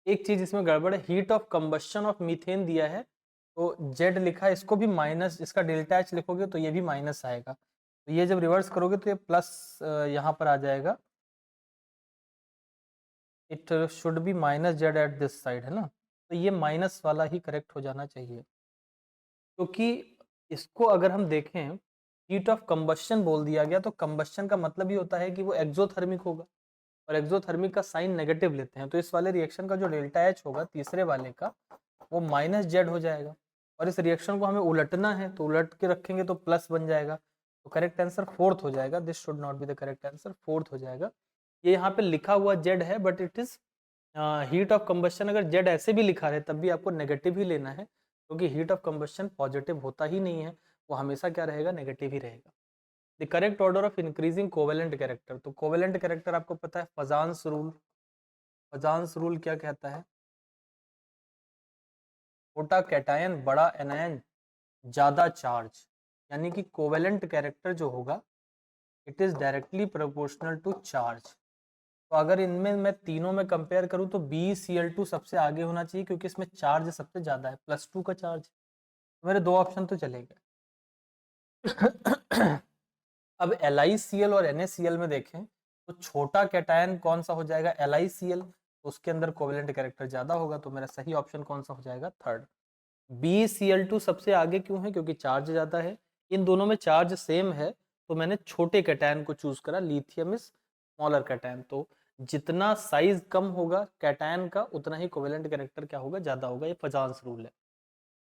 एक चीज इसमें गड़बड़ है, heat of combustion of methane दिया है तो जेड लिखा है, इसको भी माइनस, इसका डेल्टा एच लिखोगे तो ये भी माइनस आएगा, तो ये जब रिवर्स करोगे तो ये प्लस यहाँ पर आ जाएगा, it should B minus Z at this side, है ना, तो ये माइनस वाला ही करेक्ट हो जाना चाहिए, क्योंकि इसको अगर हम देखें हीट ऑफ कंबस्शन बोल दिया गया, तो कंबस्शन का मतलब ही होता है कि वो एक्सोथर्मिक होगा, और एक्सोथर्मिक का साइन नेगेटिव लेते हैं, तो इस वाले रिएक्शन का जो डेल्टा एच होगा तीसरे वाले का, वो माइनस जेड हो जाएगा, और इस रिएक्शन को हमें उलटना है, तो उलट के रखेंगे तो प्लस बन जाएगा, तो करेक्ट आंसर फोर्थ हो जाएगा, this should not be the correct answer, fourth हो जाएगा। ये यहाँ पे लिखा हुआ जेड है, but it is heat of combustion, अगर जेड ऐसे भी लिखा है तब भी आपको नेगेटिव ही लेना है, क्योंकि हीट ऑफ कंबस्शन पॉजिटिव होता ही नहीं है, वो हमेशा क्या रहेगा, नेगेटिव ही रहेगा। The correct order of increasing covalent character, तो कोवेलेंट कैरेक्टर आपको पता है फजान्स रूल, फजान्स रूल क्या कहता है, छोटा कैटायन बड़ा एनायन ज्यादा चार्ज, यानी कि कोवेलेंट कैरेक्टर जो होगा it is directly proportional to charge. तो अगर इनमें मैं तीनों में कंपेयर करूं तो BeCl2 सबसे आगे होना चाहिए, क्योंकि इसमें चार्ज सबसे ज्यादा है, +2 का चार्ज, तो मेरे दो ऑप्शन तो चले गए। अब LiCl और NaCl में देखें तो छोटा कैटायन कौन सा हो जाएगा, LiCl, तो उसके अंदर कोवेलेंट कैरेक्टर ज्यादा होगा, तो मेरा सही ऑप्शन कौन सा हो जाएगा, थर्ड। BeCl2 सबसे आगे क्यों है, क्योंकि चार्ज ज्यादा है, इन दोनों में चार्ज सेम है, तो मैंने छोटे कैटायन को चूज करा, लिथियम इज स्मॉलर कैटायन, तो जितना साइज कम होगा कैटायन का उतना ही कोवेलेंट कैरेक्टर क्या होगा, ज्यादा होगा, ये फजान्स रूल है।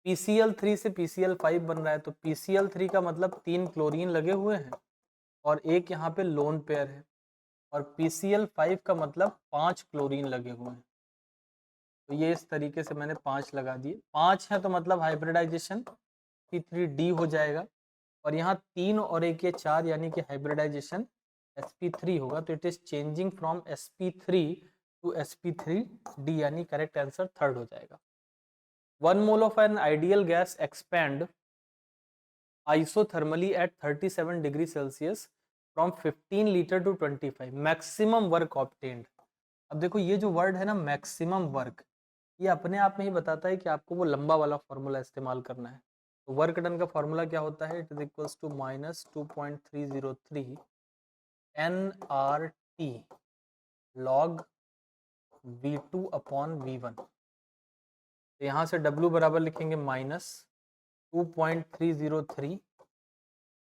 PCl3 से PCl5 बन रहा है, तो PCl3 का मतलब 3 क्लोरीन लगे हुए हैं और एक यहाँ पे लोन पेयर है, और PCl5 का मतलब 5 क्लोरीन लगे हुए हैं, तो ये इस तरीके से मैंने 5 लगा दिए, 5 है तो मतलब हाइब्रिडाइजेशन sp3d हो जाएगा, और यहाँ 3 और एक ये 4 यानी कि हाइब्रिडाइजेशन sp3 होगा, तो it is changing from sp3 to sp3d, यानी करेक्ट आंसर थर्ड हो जाएगा। 1 mole of an ideal gas expand isothermally at 37 degree Celsius from 15 litre to 25, maximum work obtained. अब देखो ये जो वर्ड है ना मैक्सिमम वर्क, ये अपने आप में ही बताता है कि आपको वो लंबा वाला फॉर्मूला इस्तेमाल करना है, तो वर्क डन का फॉर्मूला क्या होता है, it is equals to -2.303 nRT log V2 upon V1, तो यहाँ से W बराबर लिखेंगे -2.303,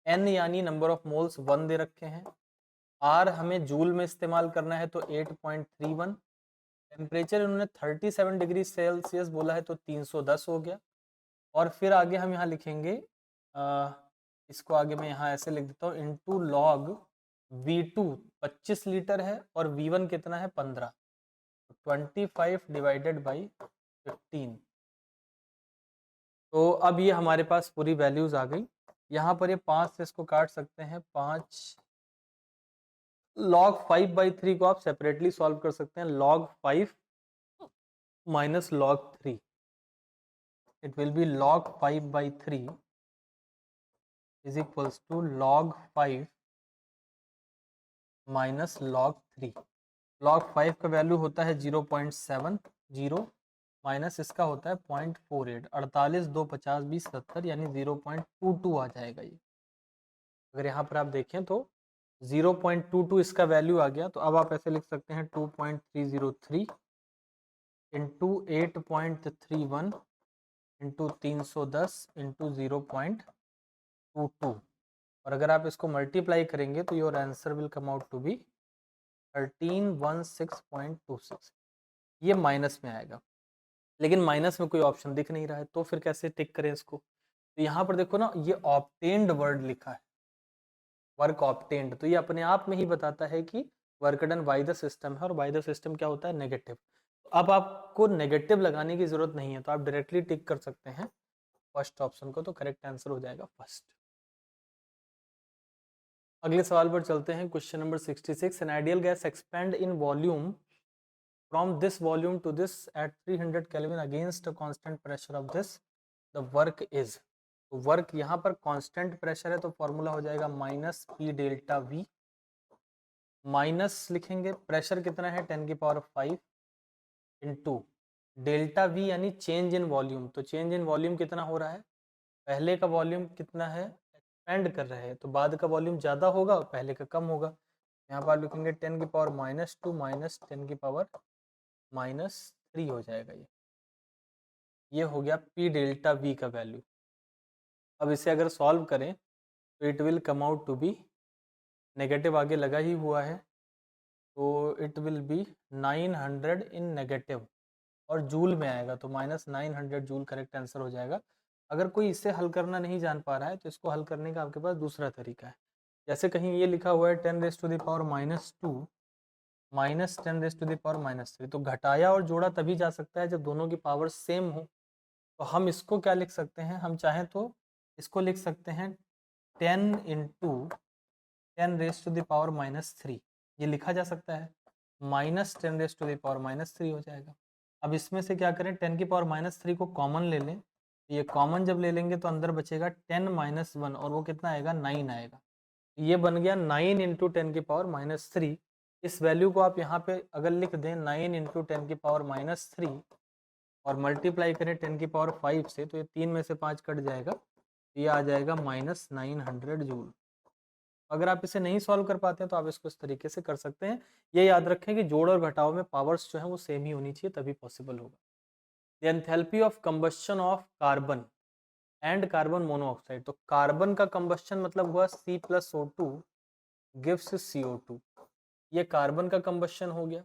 N यानी नंबर ऑफ मोल्स 1 दे रखे हैं, R हमें जूल में इस्तेमाल करना है तो 8.31, टेम्परेचर इन्होंने 37 डिग्री सेल्सियस बोला है तो 310 हो गया, और फिर आगे हम यहाँ लिखेंगे इसको आगे मैं यहाँ ऐसे लिख देता हूँ, इनटू लॉग V2 25 लीटर है और V1 कितना है 15, 25 डिवाइडेड बाई 15, तो अब ये हमारे पास पूरी वैल्यूज आ गई। यहाँ पर ये 5 से इसको काट सकते हैं, 5 log 5/3 को आप सेपरेटली सॉल्व कर सकते हैं, log 5 minus log 3, it will be log 5/3 is equals to log 5 minus log 3। log 5 का वैल्यू होता है 0.70, माइनस इसका होता है 0.48, 48 2 50 20 70, यानी 0.22 आ जाएगा ये। अगर यहाँ पर आप देखें तो 0.22 इसका वैल्यू आ गया, तो अब आप ऐसे लिख सकते हैं 2.303 इंटू 8.31 इंटू 310 इंटू 0.22, और अगर आप इसको मल्टीप्लाई करेंगे तो your answer will come out to be 1316.26, ये माइनस में आएगा, लेकिन माइनस में कोई ऑप्शन दिख नहीं रहा है, तो फिर कैसे टिक करें इसको, तो यहाँ पर देखो ना ये ऑब्टेन्ड वर्ड लिखा है, वर्क ऑब्टेन्ड, तो ये अपने आप में ही बताता है कि work done by the system है, और बाय द सिस्टम क्या होता है, नेगेटिव। तो अब आपको नेगेटिव लगाने की जरूरत नहीं है, तो आप डायरेक्टली टिक कर सकते हैं फर्स्ट ऑप्शन को, तो करेक्ट आंसर हो जाएगा फर्स्ट। अगले सवाल पर चलते हैं, question number 66, an ideal gas expand in volume from this volume to this at 300 kelvin against a constant pressure of this, the work is, तो वर्क यहाँ पर कांस्टेंट प्रेशर है तो फॉर्मूला हो जाएगा -P डेल्टा V, माइनस लिखेंगे pressure कितना है 10⁵ इंटू डेल्टा वी यानी चेंज इन वॉल्यूम। तो चेंज इन वॉल्यूम कितना हो रहा है, पहले का वॉल्यूम कितना है, एक्सपेंड कर रहे हैं, तो बाद का वॉल्यूम ज़्यादा होगा और पहले का कम होगा। यहाँ पर आप लिखेंगे 10 की पावर -2 माइनस 10 की पावर -3 हो जाएगा। ये हो गया पी डेल्टा वी का वैल्यू। अब इसे अगर सॉल्व करें तो it will come out to be, negative आगे लगा ही हुआ है, तो it will be 900 in negative और जूल में आएगा, तो -900 जूल करेक्ट आंसर हो जाएगा। अगर कोई इसे हल करना नहीं जान पा रहा है तो इसको हल करने का आपके पास दूसरा तरीका है। जैसे कहीं ये लिखा हुआ है 10 raise to the power -2 minus 10 raise to the power -3, तो घटाया और जोड़ा तभी जा सकता है जब दोनों की पावर सेम हो। तो हम इसको क्या लिख सकते हैं, हम चाहें तो इसको लिख सकते हैं 10 into 10 raise to the power -3, ये लिखा जा सकता है, -10 रेज़ टू द पावर -3 हो जाएगा। अब इसमें से क्या करें, 10 की पावर -3 को कॉमन ले लें, ये कॉमन जब ले लेंगे तो अंदर बचेगा 10 - 1 और वो कितना आएगा, 9 आएगा। ये बन गया 9 इंटू 10 की पावर -3। इस वैल्यू को आप यहाँ पे अगर लिख दें 9 इंटू 10 की पावर -3 और मल्टीप्लाई करें 10 की पावर 5 से, तो ये 3 में से 5 कट जाएगा, ये आ जाएगा -900 जूल। अगर आप इसे नहीं सॉल्व कर पाते हैं तो आप इसको इस तरीके से कर सकते हैं। ये याद रखें कि जोड़ और घटाव में पावर्स जो है वो सेम ही होनी चाहिए, तभी पॉसिबल होगा। The enthalpy of combustion of carbon and carbon monoxide, तो कार्बन का कंबस्शन मतलब हुआ C+O2 गिव्स CO2, ये कार्बन का कंबस्शन हो गया।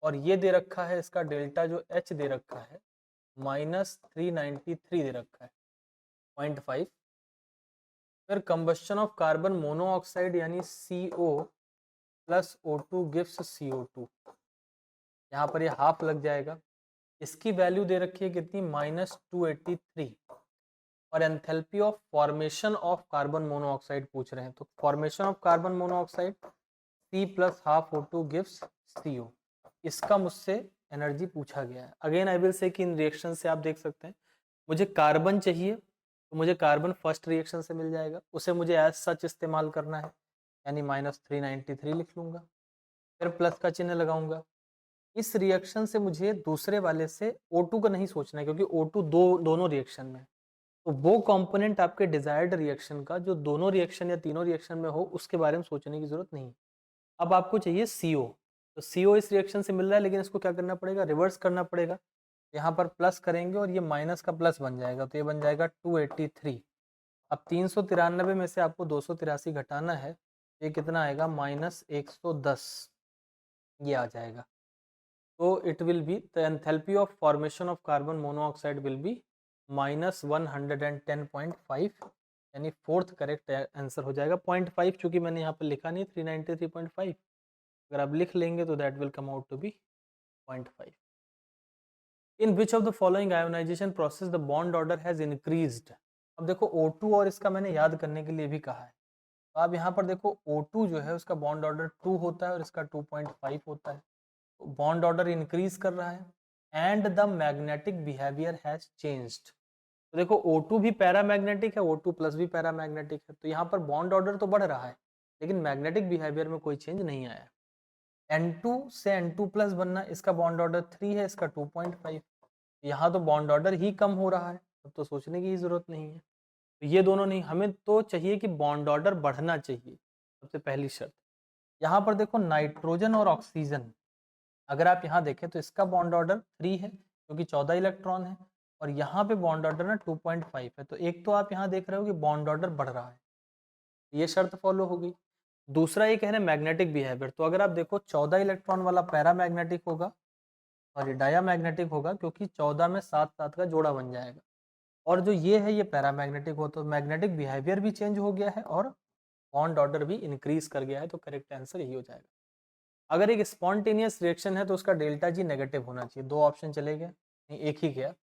और ये दे रखा है इसका डेल्टा जो H दे रखा है -393 दे रखा है 0.5। फिर कंबस्शन ऑफ कार्बन मोनोऑक्साइड यानी CO plus O2 gives CO2, यहाँ पर ये हाफ लग जाएगा। इसकी वैल्यू दे रखी है कितनी, -283। और enthalpy of formation of carbon monoxide पूछ रहे हैं, तो formation of carbon monoxide C+½ O2 gives CO, इसका मुझसे एनर्जी पूछा गया है। अगेन आई विल से कि इन रिएक्शन से आप देख सकते हैं, मुझे कार्बन चाहिए तो मुझे कार्बन फर्स्ट रिएक्शन से मिल जाएगा, उसे मुझे एज सच इस्तेमाल करना है, यानी -393 लिख लूँगा, फिर प्लस का चिन्ह लगाऊंगा। इस रिएक्शन से मुझे दूसरे वाले से O2 का नहीं सोचना है, क्योंकि O2 दोनों रिएक्शन में, तो वो कंपोनेंट आपके डिजायर्ड रिएक्शन का जो दोनों रिएक्शन या तीनों रिएक्शन में हो उसके बारे में सोचने की जरूरत नहीं। अब आपको चाहिए CO, तो CO इस रिएक्शन से मिल रहा है, लेकिन इसको क्या करना पड़ेगा, रिवर्स करना पड़ेगा। यहाँ पर प्लस करेंगे और ये माइनस का प्लस बन जाएगा, तो ये बन जाएगा 283। अब 393 में से आपको 283 घटाना है, ये कितना आएगा, -110, ये आ जाएगा। तो it will be the enthalpy of formation of carbon monoxide will be -110.5, यानी फोर्थ करेक्ट आंसर हो जाएगा। 0.5 चूंकि मैंने यहाँ पर लिखा नहीं 393.5, अगर आप लिख लेंगे तो that will come out to be 0.5। In which of the following ionization process the bond order has increased. अब देखो O2 और इसका मैंने याद करने के लिए भी कहा है, तो आप यहाँ पर देखो O2 जो है उसका बॉन्ड ऑर्डर 2 होता है और इसका 2.5 होता है, तो बॉन्ड ऑर्डर इंक्रीज कर रहा है and the magnetic behaviour has changed. तो देखो O2 भी पैरामैग्नेटिक है, O2 प्लस भी पैरामैग्नेटिक है, तो यहाँ पर बॉन्ड ऑर्डर तो बढ़ रहा है लेकिन मैग्नेटिक बिहेवियर में कोई चेंज नहीं आया। N2 से N2 प्लस बनना, इसका बॉन्ड ऑर्डर 3 है, इसका 2.5, यहाँ तो बॉन्ड ऑर्डर ही कम हो रहा है, अब तो सोचने की ही जरूरत नहीं है। तो ये दोनों नहीं, हमें तो चाहिए कि बॉन्ड ऑर्डर बढ़ना चाहिए, सबसे पहली शर्त। यहाँ पर देखो नाइट्रोजन और ऑक्सीजन, अगर आप यहाँ देखें तो इसका बॉन्ड ऑर्डर 3 है क्योंकि 14 इलेक्ट्रॉन है, और यहाँ पे बॉन्ड ऑर्डर ना 2.5 है, तो एक तो आप यहाँ देख रहे हो कि बॉन्ड ऑर्डर बढ़ रहा है, ये शर्त फॉलो हो गई। दूसरा ये कह रहे हैं मैग्नेटिक बिहेवियर, तो अगर आप देखो 14 इलेक्ट्रॉन वाला पैरामैग्नेटिक होगा और ये डायामैग्नेटिक होगा, क्योंकि 14 में 7 का जोड़ा बन जाएगा, और जो ये है ये पैरामैग्नेटिक हो, तो मैग्नेटिक बिहेवियर भी चेंज हो गया है और बॉन्ड ऑर्डर भी इंक्रीज कर गया है, तो करेक्ट आंसर यही हो जाएगा। अगर एक स्पॉन्टेनियस रिएक्शन है तो उसका डेल्टा जी नेगेटिव होना चाहिए, दो ऑप्शन चले गए, नहीं एक ही गया।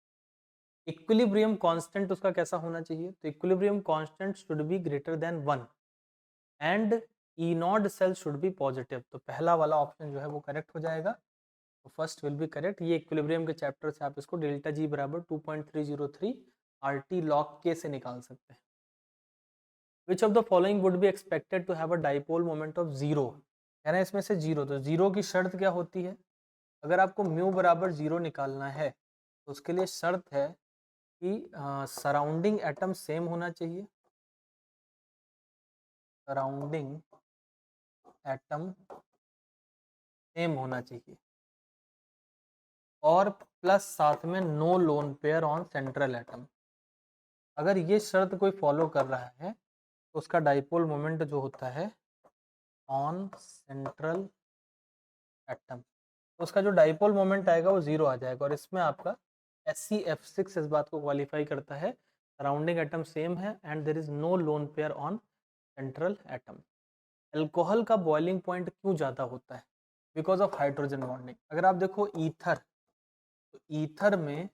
इक्विलिब्रियम कांस्टेंट उसका कैसा होना चाहिए, तो equilibrium constant should be greater than 1 and E not cell should be positive, तो पहला वाला ऑप्शन जो है वो करेक्ट हो जाएगा, तो फर्स्ट विल बी करेक्ट। ये इक्विलिब्रियम के चैप्टर से आप इसको डेल्टा जी बराबर 2.303 RT log K से निकाल सकते हैं। Which of the following would be expected to have a dipole moment of 0, यानी इसमें से 0, तो 0 की शर्त क्या होती है, अगर आपको म्यू बराबर 0 निकालना है तो उसके लिए शर्त है कि सराउंडिंग एटम सेम होना चाहिए, सराउंडिंग एटम सेम होना चाहिए, और प्लस साथ में no lone pair on central atom. अगर ये शर्त कोई फॉलो कर रहा है तो उसका डाइपोल मोमेंट जो होता है ऑन सेंट्रल एटम, तो उसका जो डाइपोल मोमेंट आएगा वो 0 आ जाएगा। और इसमें आपका SCF6 इस बात को क्वालिफाई करता है, सराउंडिंग एटम सेम है and there is no lone pair on central atom. Alcohol का बॉइलिंग पॉइंट क्यों ज़्यादा होता है? Because of hydrogen bonding. अगर आप देखो ईथर, तो ईथर में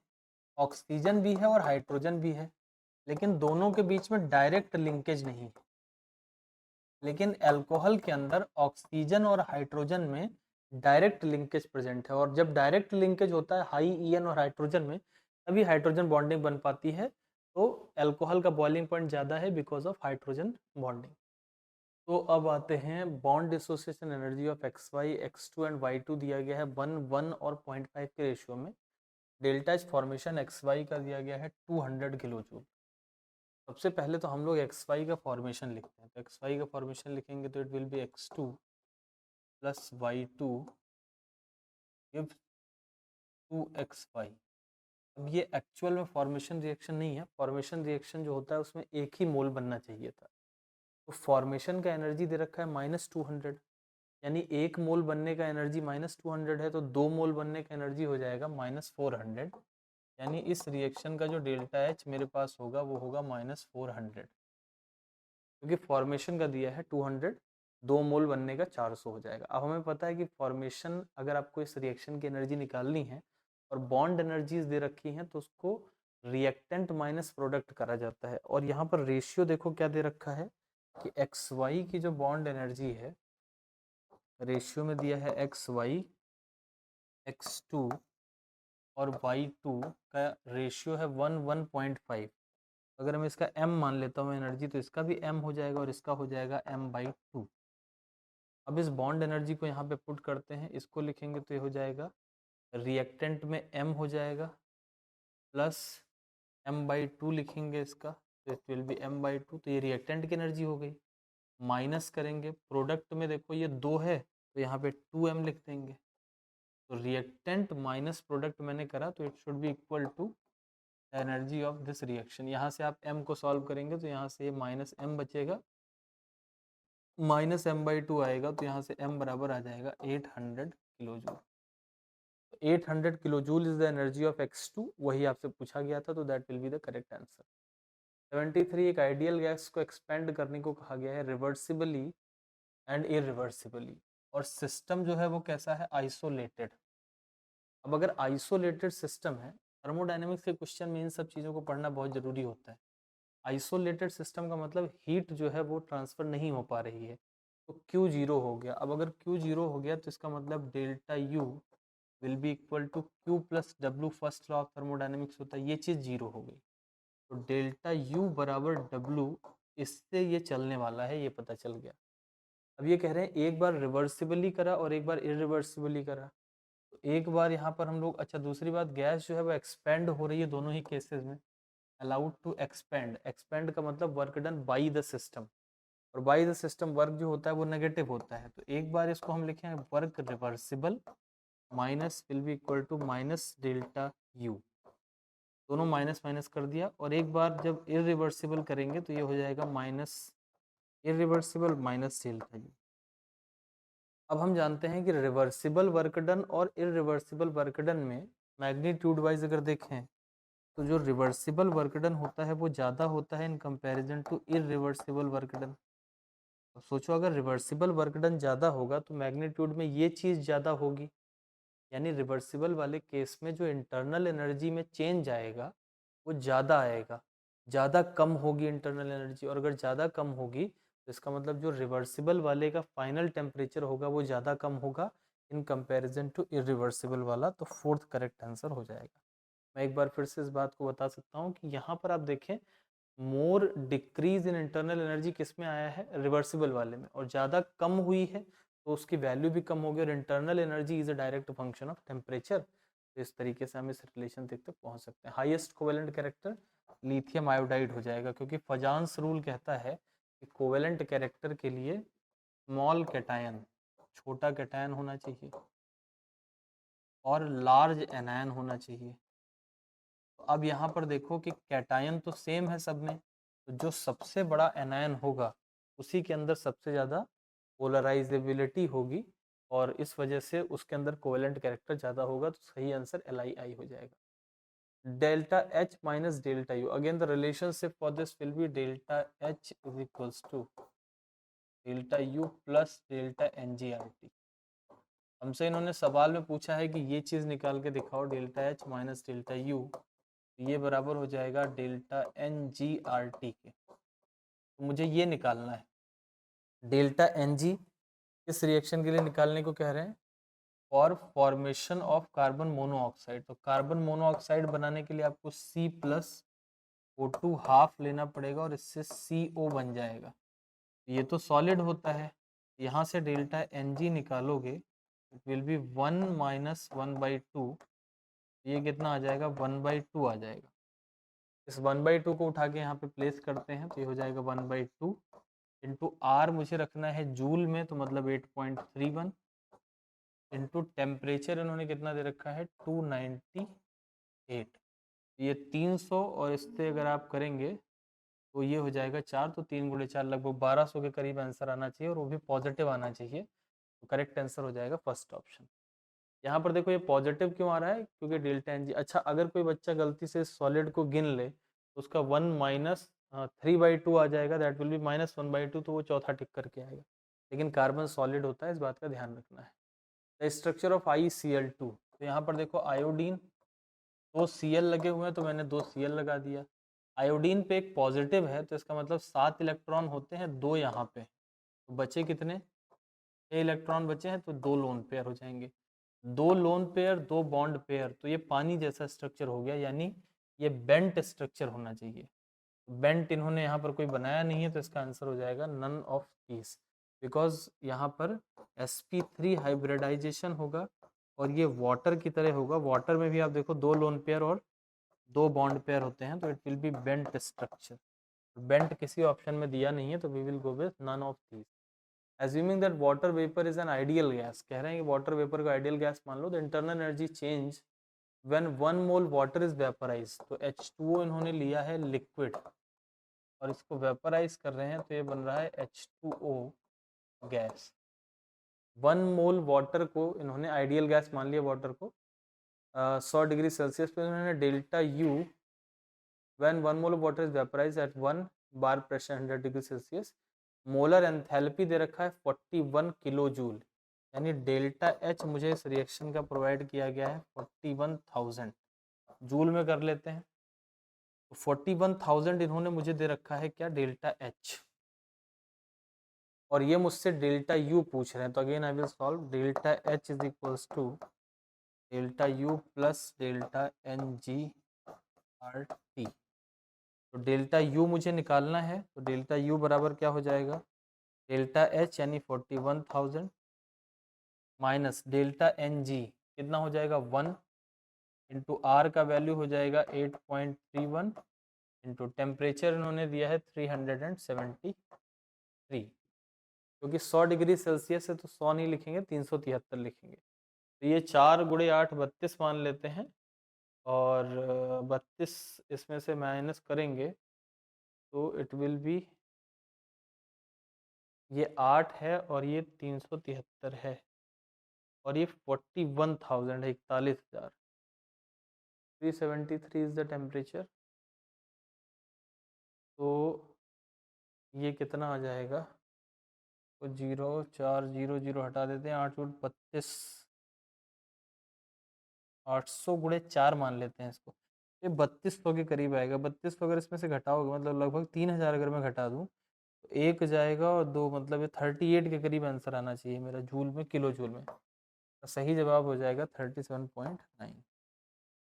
ऑक्सीजन भी है और हाइड्रोजन भी है, लेकिन दोनों के बीच में डायरेक्ट लिंकेज नहीं है। लेकिन अल्कोहल के अंदर ऑक्सीजन और हाइड्रोजन में डायरेक्ट लिंकेज प्रेजेंट है, और जब डायरेक्ट लिंकेज होता है हाई EN और हाइड्रोजन में, तभी हाइड्रोजन बॉन्डिंग बन पाती है। तो अल्कोहल का बॉइलिंग पॉइंट ज़्यादा है बिकॉज ऑफ हाइड्रोजन बॉन्डिंग। तो अब आते हैं bond association energy of XY, X2 and Y2 दिया गया है 1, 1 और 0.5 के रेशियो में। डेल्टा एच फॉर्मेशन XY का दिया गया है 200 किलो जूल। सबसे पहले तो हम लोग XY का फॉर्मेशन लिखते हैं, तो XY का फॉर्मेशन लिखेंगे तो it will B X2 plus Y2 gives 2XY। अब ये एक्चुअल में फॉर्मेशन रिएक्शन नहीं है, फॉर्मेशन रिएक्शन जो होता है उसमें एक ही मोल बनना चाहिए था। तो फॉर्मेशन का एनर्जी दे रखा है -200, यानी एक मोल बनने का एनर्जी -200 है, तो 2 मोल बनने का एनर्जी हो जाएगा -400। यानी इस रिएक्शन का जो डेल्टा एच मेरे पास होगा वो होगा -400, क्योंकि फॉर्मेशन का दिया है 200, 2 मोल बनने का 400 हो जाएगा। अब हमें पता है कि फॉर्मेशन, अगर आपको इस रिएक्शन की एनर्जी निकालनी है और बॉन्ड एनर्जीज दे रखी हैं, तो उसको रिएक्टेंट माइनस प्रोडक्ट करा जाता है। और यहाँ पर रेशियो देखो क्या दे रखा है कि XY की जो बॉन्ड एनर्जी है, रेशियो में दिया है XY, X2 और Y2 का रेशियो है 1, 1.5। अगर मैं इसका m मान लेता हूँ एनर्जी, तो इसका भी m हो जाएगा और इसका हो जाएगा m/2। अब इस बॉन्ड एनर्जी को यहाँ पे पुट करते हैं, इसको लिखेंगे तो ये हो जाएगा रिएक्टेंट में m हो जाएगा प्लस m/2 लिखेंगे इसका, तो इट विल बी m/2। तो ये रिएक्टेंट की एनर्जी हो गई। माइनस करेंगे प्रोडक्ट में, देखो ये 2 है तो यहाँ पे 2m लिख देंगे। तो रिएक्टेंट माइनस प्रोडक्ट मैंने करा, तो it should be equal to energy of this reaction. यहाँ से आप m को सॉल्व करेंगे तो यहाँ से -m बचेगा, -m/2 आएगा, तो यहाँ से m बराबर आ जाएगा 800 kilo joule. 800 kilo joule is the energy of X2, वही आपसे पूछा गया था, तो that will be the correct answer. 73, एक आइडियल गैस को एक्सपेंड करने को कहा गया है रिवर्सिबली एंड इरिवर्सिबली, और सिस्टम जो है वो कैसा है, आइसोलेटेड। अब अगर आइसोलेटेड सिस्टम है, थर्मोडायनेमिक्स के क्वेश्चन में इन सब चीज़ों को पढ़ना बहुत ज़रूरी होता है। आइसोलेटेड सिस्टम का मतलब हीट जो है वो ट्रांसफ़र नहीं हो पा रही है, तो Q 0 हो गया। अब अगर Q 0 हो गया तो इसका मतलब delta U will be equal to Q plus W, first law of thermodynamics होता है, ये चीज़ 0 हो गई। तो डेल्टा U बराबर W, इससे ये चलने वाला है, ये पता चल गया। अब ये कह रहे हैं एक बार रिवर्सिबली करा और एक बार इरिवर्सिबली करा, तो एक बार यहाँ पर हम लोग, अच्छा दूसरी बात, गैस जो है वो एक्सपेंड हो रही है दोनों ही केसेस में। अलाउड टू एक्सपेंड, एक्सपेंड का मतलब work done by the system, और बाई द सिस्टम वर्क जो होता है वो नेगेटिव होता है। तो एक बार इसको हम लिखें work reversible minus will be equal to minus delta U, दोनों माइनस माइनस कर दिया। और एक बार जब इरिवर्सिबल करेंगे तो ये हो जाएगा minus irreversible minus delta you. अब हम जानते हैं कि रिवर्सिबल वर्क डन और इरिवर्सिबल वर्क डन में मैग्नीट्यूड वाइज अगर देखें तो जो रिवर्सिबल वर्क डन होता है वो ज़्यादा होता है in comparison to irreversible work done. तो सोचो अगर रिवर्सिबल वर्क डन ज़्यादा होगा तो मैग्नीट्यूड में ये चीज़ ज़्यादा होगी, यानी रिवर्सिबल वाले केस में जो इंटरनल एनर्जी में चेंज आएगा वो ज़्यादा आएगा, ज़्यादा कम होगी इंटरनल एनर्जी। और अगर ज़्यादा कम होगी तो इसका मतलब जो रिवर्सिबल वाले का फाइनल टेम्परेचर होगा वो ज़्यादा कम होगा इन कंपैरिजन टू इरिवर्सिबल वाला। तो फोर्थ करेक्ट आंसर हो जाएगा। मैं एक बार फिर से इस बात को बता सकता हूँ कि यहाँ पर आप देखें मोर डिक्रीज इन इंटरनल एनर्जी किस में आया है, रिवर्सिबल वाले में, और ज़्यादा कम हुई है तो उसकी वैल्यू भी कम होगी और internal energy is a direct function of temperature. तो इस तरीके से हम इस रिलेशन तक पहुंच सकते हैं। Highest covalent character lithium iodide हो जाएगा, क्योंकि फजांस रूल कहता है कि कोवेलेंट कैरेक्टर के लिए स्मॉल कैटायन, छोटा कैटायन होना चाहिए और लार्ज एनायन होना चाहिए। तो अब यहाँ पर देखो कि कैटायन तो सेम है सब में, तो जो सबसे बड़ा एनायन होगा उसी के अंदर सबसे ज़्यादा पोलराइजेबिलिटी होगी और इस वजह से उसके अंदर कोवेलेंट कैरेक्टर ज़्यादा होगा। तो सही आंसर LiI हो जाएगा। Delta H minus delta U, again the relationship for this will be delta H is equals to delta U plus delta NgRT। हमसे इन्होंने सवाल में पूछा है कि ये चीज़ निकाल के दिखाओ, delta H minus delta U, ये बराबर हो जाएगा डेल्टा NgRT के। तो मुझे ये निकालना है। डेल्टा Ng किस रिएक्शन के लिए निकालने को कह रहे हैं? For formation of carbon monoxide. तो कार्बन मोनोऑक्साइड बनाने के लिए आपको C प्लस O2 हाफ लेना पड़ेगा और इससे CO बन जाएगा। ये तो सॉलिड होता है, यहाँ से डेल्टा Ng निकालोगे, इट विल बी 1 माइनस 1/2, ये कितना आ जाएगा 1/2 आ जाएगा। इस 1/2 को उठा के यहाँ पे प्लेस करते हैं तो ये हो जाएगा 1/2 इंटू आर मुझे रखना है जूल में, तो मतलब 8.31 इंटू टेम्परेचर इन्होंने कितना दे रखा है 298, ये 300 और इससे अगर आप करेंगे तो ये हो जाएगा 4, तो 3 गुणे 4 लगभग 1200 के करीब आंसर आना चाहिए और वो भी पॉजिटिव आना चाहिए। तो करेक्ट आंसर हो जाएगा फर्स्ट ऑप्शन। यहाँ पर देखो ये पॉजिटिव क्यों आ रहा है, क्योंकि डेल्टा Ng। अच्छा, अगर कोई बच्चा गलती से सॉलिड को गिन ले तो उसका 1 माइनस 3/2 आ जाएगा, दैट विल बी माइनस 1/2, तो वो चौथा टिक करके आएगा। लेकिन कार्बन सॉलिड होता है, इस बात का ध्यान रखना है। द स्ट्रक्चर ऑफ ICl2, तो यहाँ पर देखो आयोडीन, 2 Cl लगे हुए हैं तो मैंने 2 Cl लगा दिया। आयोडीन पे एक पॉजिटिव है तो इसका मतलब 7 इलेक्ट्रॉन होते हैं, 2 यहाँ पे, तो बचे कितने, 6 इलेक्ट्रॉन बचे हैं, तो 2 लोन पेयर हो जाएंगे। 2 लोन पेयर 2 बॉन्ड पेयर, तो ये पानी जैसा स्ट्रक्चर हो गया, यानी ये बेंट स्ट्रक्चर होना चाहिए। बेंट इन्होंने यहाँ पर कोई बनाया नहीं है, तो इसका आंसर हो जाएगा नन ऑफ दीज, बिकॉज यहाँ पर sp3 हाइब्रिडाइजेशन होगा और ये वाटर की तरह होगा। वाटर में भी आप देखो 2 लोन पेयर और 2 बॉन्ड पेयर होते हैं, तो it will be bent structure. Bent किसी ऑप्शन में दिया नहीं है, तो we will go with none of these. Assuming that water vapor is an ideal gas, कह रहे हैं कि वाटर वेपर को आइडियल गैस मान लो, तो internal energy change when 1 mole water is vaporised. तो H2O इन्होंने लिया है लिक्विड और इसको वेपराइज कर रहे हैं, तो ये बन रहा है H2O गैस। 1 मोल वाटर को इन्होंने आइडियल गैस मान लिया, वाटर को 100 डिग्री सेल्सियस पे इन्होंने delta U when 1 mole water is vaporised at 1 bar pressure 100 degree Celsius, molar enthalpy दे रखा है 41 किलो जूल, यानी डेल्टा H मुझे इस रिएक्शन का प्रोवाइड किया गया है 41,000, जूल में कर लेते हैं। तो 41,000 इन्होंने मुझे दे रखा है क्या, डेल्टा H, और ये मुझसे डेल्टा U पूछ रहे हैं। तो again I will solve, delta H is equals to delta U plus delta NgRT। तो डेल्टा U मुझे निकालना है, तो डेल्टा U बराबर क्या हो जाएगा, डेल्टा H यानी 41,000 माइनस डेल्टा Ng कितना हो जाएगा 1 इंटू आर का वैल्यू हो जाएगा 8.31 इंटू टेम्परेचर इन्होंने दिया है 373, क्योंकि 100 डिग्री सेल्सियस है तो 100 नहीं लिखेंगे, 373 लिखेंगे। तो ये 4 गुणे 8 32 मान लेते हैं, और 32 इसमें से माइनस करेंगे तो इट विल बी, ये 8 है और ये 373 है और ये 41,000 है, 41,000, 373 इज द टेम्परेचर। तो ये कितना आ जाएगा, तो 0 4 0 0 हटा देते हैं, 8 32, 800 गुणे 4 मान लेते हैं इसको, ये 3200 के करीब आएगा। 3200 अगर इसमें से घटाओगे मतलब लगभग 3000 अगर मैं घटा दूँ तो 1 जाएगा और 2 मतलब ये 38 के करीब आंसर आना चाहिए मेरा, जूल में, किलो जूल में। तो सही जवाब हो जाएगा 37.9,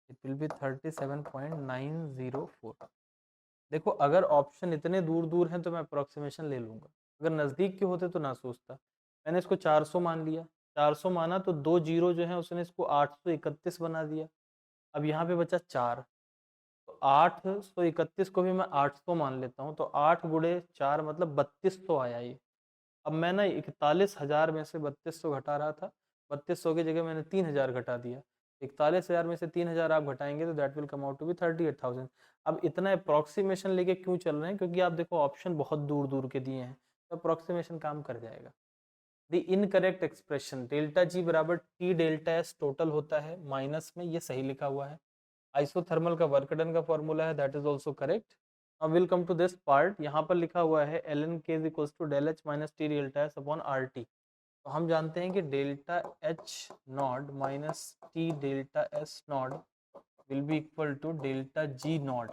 इट विल बी 37.904। देखो अगर ऑप्शन इतने दूर दूर हैं तो मैं अप्रोक्सीमेशन ले लूँगा, अगर नज़दीक के होते तो ना सोचता, मैंने इसको 400 मान लिया, 400 माना तो 2 जीरो जो है उसने इसको 831 बना दिया। अब यहाँ पे बचा 4, तो 831 को भी मैं 800 मान लेता हूँ, तो 8 गुणे 4 मतलब 3200 आया ये। अब मैं ना 41,000 में से 3200 घटा रहा था, 3200 की जगह मैंने 3000 घटा दिया। 41,000 में से 3000 आप घटाएंगे तो that will come out to be 38,000। अब इतना अप्रोक्सीमेशन लेके क्यों चल रहे हैं, क्योंकि आप देखो ऑप्शन बहुत दूर दूर के दिए हैं, तो अप्रोक्सीमेशन काम कर जाएगा। The incorrect expression delta G बराबर टी डेल्टा एस टोटल होता है माइनस में, ये सही लिखा हुआ है। आइसोथर्मल का वर्क डन का फॉर्मूला है, दैट इज ऑल्सो करेक्ट। अब will come to this part, यहाँ पर लिखा हुआ है ln k is equals to del H minus T delta S upon R T. तो हम जानते हैं कि delta H not minus T delta S not will be equal to delta G not,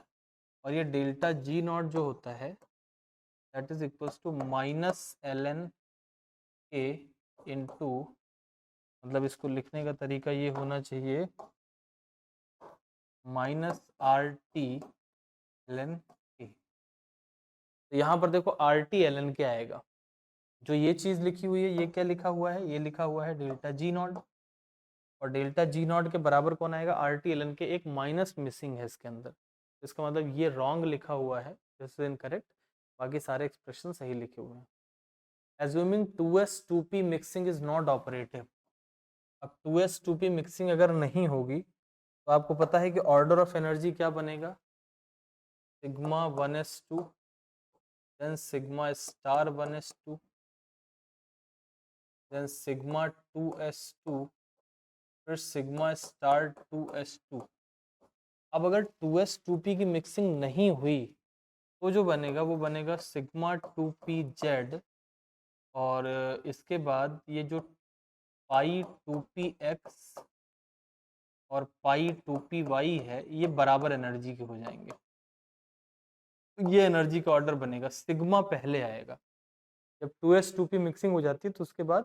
और ये डेल्टा जी नॉट जो होता है that is equals to minus ln k into, मतलब इसको लिखने का तरीका ये होना चाहिए minus R T ln k। तो यहाँ पर देखो आर टी ln के आएगा, जो ये चीज लिखी हुई है ये क्या लिखा हुआ है, ये लिखा हुआ है डेल्टा जी नॉट, और डेल्टा जी नॉट के बराबर कौन आएगा, आर टी ln के। एक माइनस मिसिंग है इसके अंदर, इसका मतलब ये रॉन्ग लिखा हुआ है, दिस इज इनकरेक्ट, बाकी सारे एक्सप्रेशन सही लिखे हुए हैं। Assuming 2s2p mixing is not operative. अब 2s2p मिक्सिंग अगर नहीं होगी तो आपको पता है कि ऑर्डर ऑफ एनर्जी क्या बनेगा, sigma 1s2 then sigma star 1s2 then sigma 2s2 फिर सिग्मा स्टार 2s2। अब अगर 2s2p की मिक्सिंग नहीं हुई तो जो बनेगा वो बनेगा सिग्मा 2pz, और इसके बाद ये जो पाई 2px और पाई 2py है ये बराबर एनर्जी के हो जाएंगे। ये एनर्जी का ऑर्डर बनेगा, सिग्मा पहले आएगा। जब 2s2p मिक्सिंग हो जाती है तो उसके बाद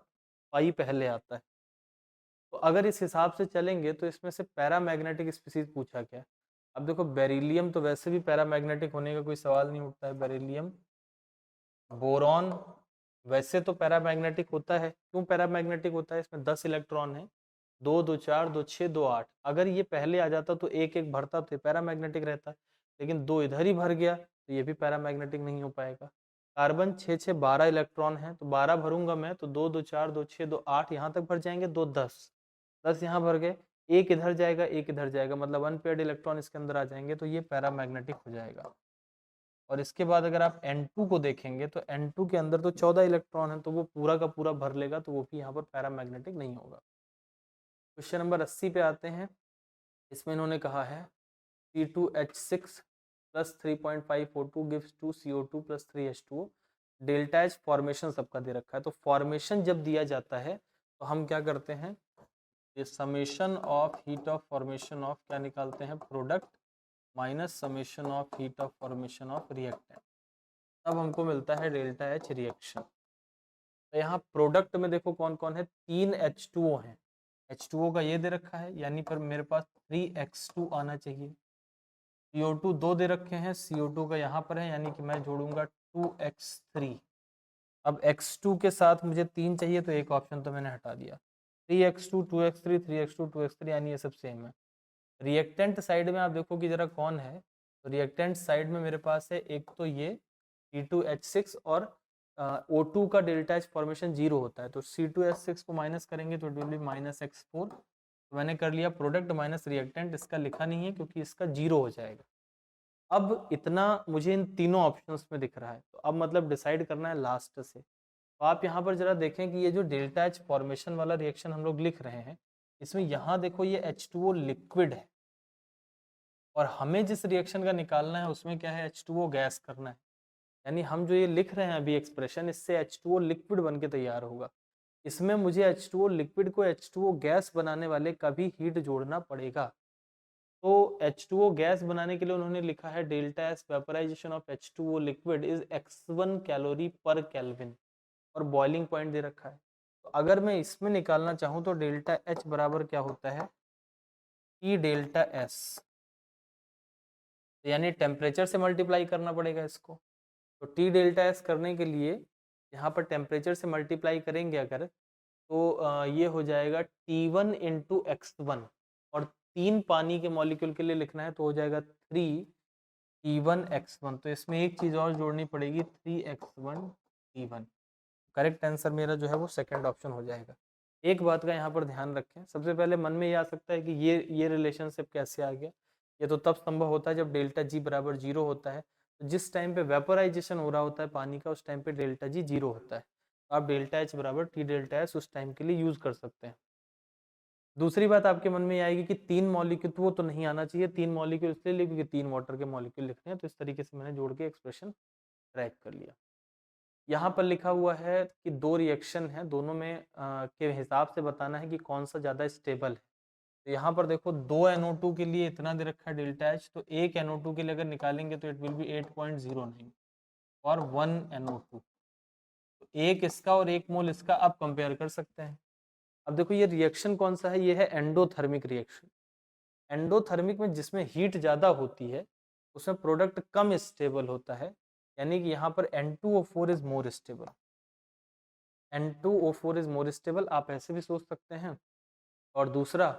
पाई पहले आता है। तो अगर इस हिसाब से चलेंगे तो इसमें से पैरामैग्नेटिक स्पीसीज पूछा क्या। अब देखो बेरिलियम तो वैसे भी पैरामैग्नेटिक होने का कोई सवाल नहीं उठता है, बेरिलियम। बोरॉन वैसे तो पैरामैग्नेटिक होता है, क्यों पैरामैग्नेटिक होता है, इसमें 10 इलेक्ट्रॉन है, 2 2 4 2 6 2 8। अगर ये पहले आ जाता तो एक एक भरता तो पैरामैग्नेटिक रहता, लेकिन 2 इधर ही भर गया तो ये भी पैरामैग्नेटिक नहीं हो पाएगा। कार्बन 6 6 12 इलेक्ट्रॉन है, तो 12 भरूंगा मैं तो 2 2 4 2 6 2 8 यहाँ तक भर जाएंगे, 2 10 10 यहाँ भर गए, एक इधर जाएगा एक इधर जाएगा, मतलब अनपेयर्ड इलेक्ट्रॉन इसके अंदर आ जाएंगे, तो ये पैरामैग्नेटिक हो जाएगा। और इसके बाद अगर आप N2 को देखेंगे तो N2 के अंदर तो 14 इलेक्ट्रॉन है, तो वो पूरा का पूरा भर लेगा, तो वो भी यहाँ पर पैरामैग्नेटिक नहीं होगा। क्वेश्चन नंबर 80 पे आते हैं। इसमें इन्होंने कहा है C2H6 plus 3.5O2 gives 2 CO2 plus 3H2O। Delta H formation सबका दे रखा है, तो फॉर्मेशन जब दिया जाता है तो हम क्या करते हैं, ये summation of heat of formation of क्या निकालते हैं, product minus summation of heat of formation of reactant, तब हमको मिलता है डेल्टा एच रिएक्शन। तो यहाँ प्रोडक्ट में देखो कौन कौन है, 3 H2O है, H2O का ये दे रखा है, यानी पर मेरे पास 3x2 आना चाहिए। CO2 2 दे रखे हैं, CO2 का यहाँ पर है, यानी कि मैं जोड़ूंगा 2x3। अब x2 के साथ मुझे 3 चाहिए, तो एक ऑप्शन तो मैंने हटा दिया, 3x2 2x3 3x2 2x3, यानी ये सब सेम है। रिएक्टेंट साइड में आप देखो कि जरा कौन है, तो रिएक्टेंट साइड में मेरे पास है एक तो ये C2H6, और O2 का डेल्टा एच फॉर्मेशन 0 होता है, तो C2H6 को माइनस करेंगे तो it will B minus x4। तो मैंने कर लिया प्रोडक्ट माइनस रिएक्टेंट, इसका लिखा नहीं है क्योंकि इसका 0 हो जाएगा। अब इतना मुझे इन तीनों ऑप्शंस में दिख रहा है, तो अब मतलब डिसाइड करना है लास्ट से। तो आप यहाँ पर जरा देखें कि ये जो डेल्टा एच फॉर्मेशन वाला रिएक्शन हम लोग लिख रहे हैं, इसमें यहाँ देखो ये H2O लिक्विड है, और हमें जिस रिएक्शन का निकालना है उसमें क्या है, H2O गैस करना है। यानी हम जो ये लिख रहे हैं अभी एक्सप्रेशन, इससे H2O लिक्विड बन के तैयार होगा। इसमें मुझे H2O लिक्विड को H2O गैस बनाने वाले का भी हीट जोड़ना पड़ेगा। तो H2O गैस बनाने के लिए उन्होंने लिखा है delta S vaporization of H2O liquid is x1 calorie पर केल्विन, और बॉइलिंग पॉइंट दे रखा है। तो अगर मैं इसमें निकालना चाहूँ तो डेल्टा H बराबर क्या होता है, T डेल्टा S, यानी टेम्परेचर से मल्टीप्लाई करना पड़ेगा इसको। तो T डेल्टा S करने के लिए यहाँ पर टेम्परेचर से मल्टीप्लाई करेंगे अगर, तो ये हो जाएगा T1 इंटू x1, और 3 पानी के मॉलिक्यूल के लिए लिखना है तो हो जाएगा 3 T1 x1। तो इसमें एक चीज़ और जोड़नी पड़ेगी, 3x1 T1। करेक्ट आंसर मेरा जो है वो सेकंड ऑप्शन हो जाएगा। एक बात का यहाँ पर ध्यान रखें, सबसे पहले मन में ये आ सकता है कि ये रिलेशनशिप कैसे आ गया। ये तो तब संभव होता है जब डेल्टा जी बराबर 0 होता है। तो जिस टाइम पे वेपोराइजेशन हो रहा होता है पानी का, उस टाइम पे डेल्टा जी 0 होता है। आप डेल्टा एच बराबर टी डेल्टा एस उस टाइम के लिए यूज कर सकते हैं। दूसरी बात आपके मन में ये आएगी कि 3 मॉलिक्यूल, वो तो नहीं आना चाहिए। 3 मॉलिक्यूल इसलिए क्योंकि 3 वाटर के मॉलिक्यूल लिखने हैं, तो इस तरीके से मैंने जोड़ के एक्सप्रेशन ट्रैक कर लिया। यहाँ पर लिखा हुआ है कि 2 रिएक्शन है, दोनों में के हिसाब से बताना है कि कौन सा ज़्यादा स्टेबल है। तो यहाँ पर देखो 2 NO2 के लिए इतना दे रखा है डेल्टा एच, तो 1 NO2 के लिए अगर निकालेंगे तो इट विल बी 8.09 और 1 NO2। तो एक इसका और 1 मोल इसका आप कंपेयर कर सकते हैं। अब देखो ये रिएक्शन कौन सा है, ये है एंडोथर्मिक रिएक्शन। एंडोथर्मिक में जिसमें हीट ज़्यादा होती है उसमें प्रोडक्ट कम स्टेबल होता है, यानी कि यहाँ पर N2O4 is more stable. N2O4 is more stable, आप ऐसे भी सोच सकते हैं। और दूसरा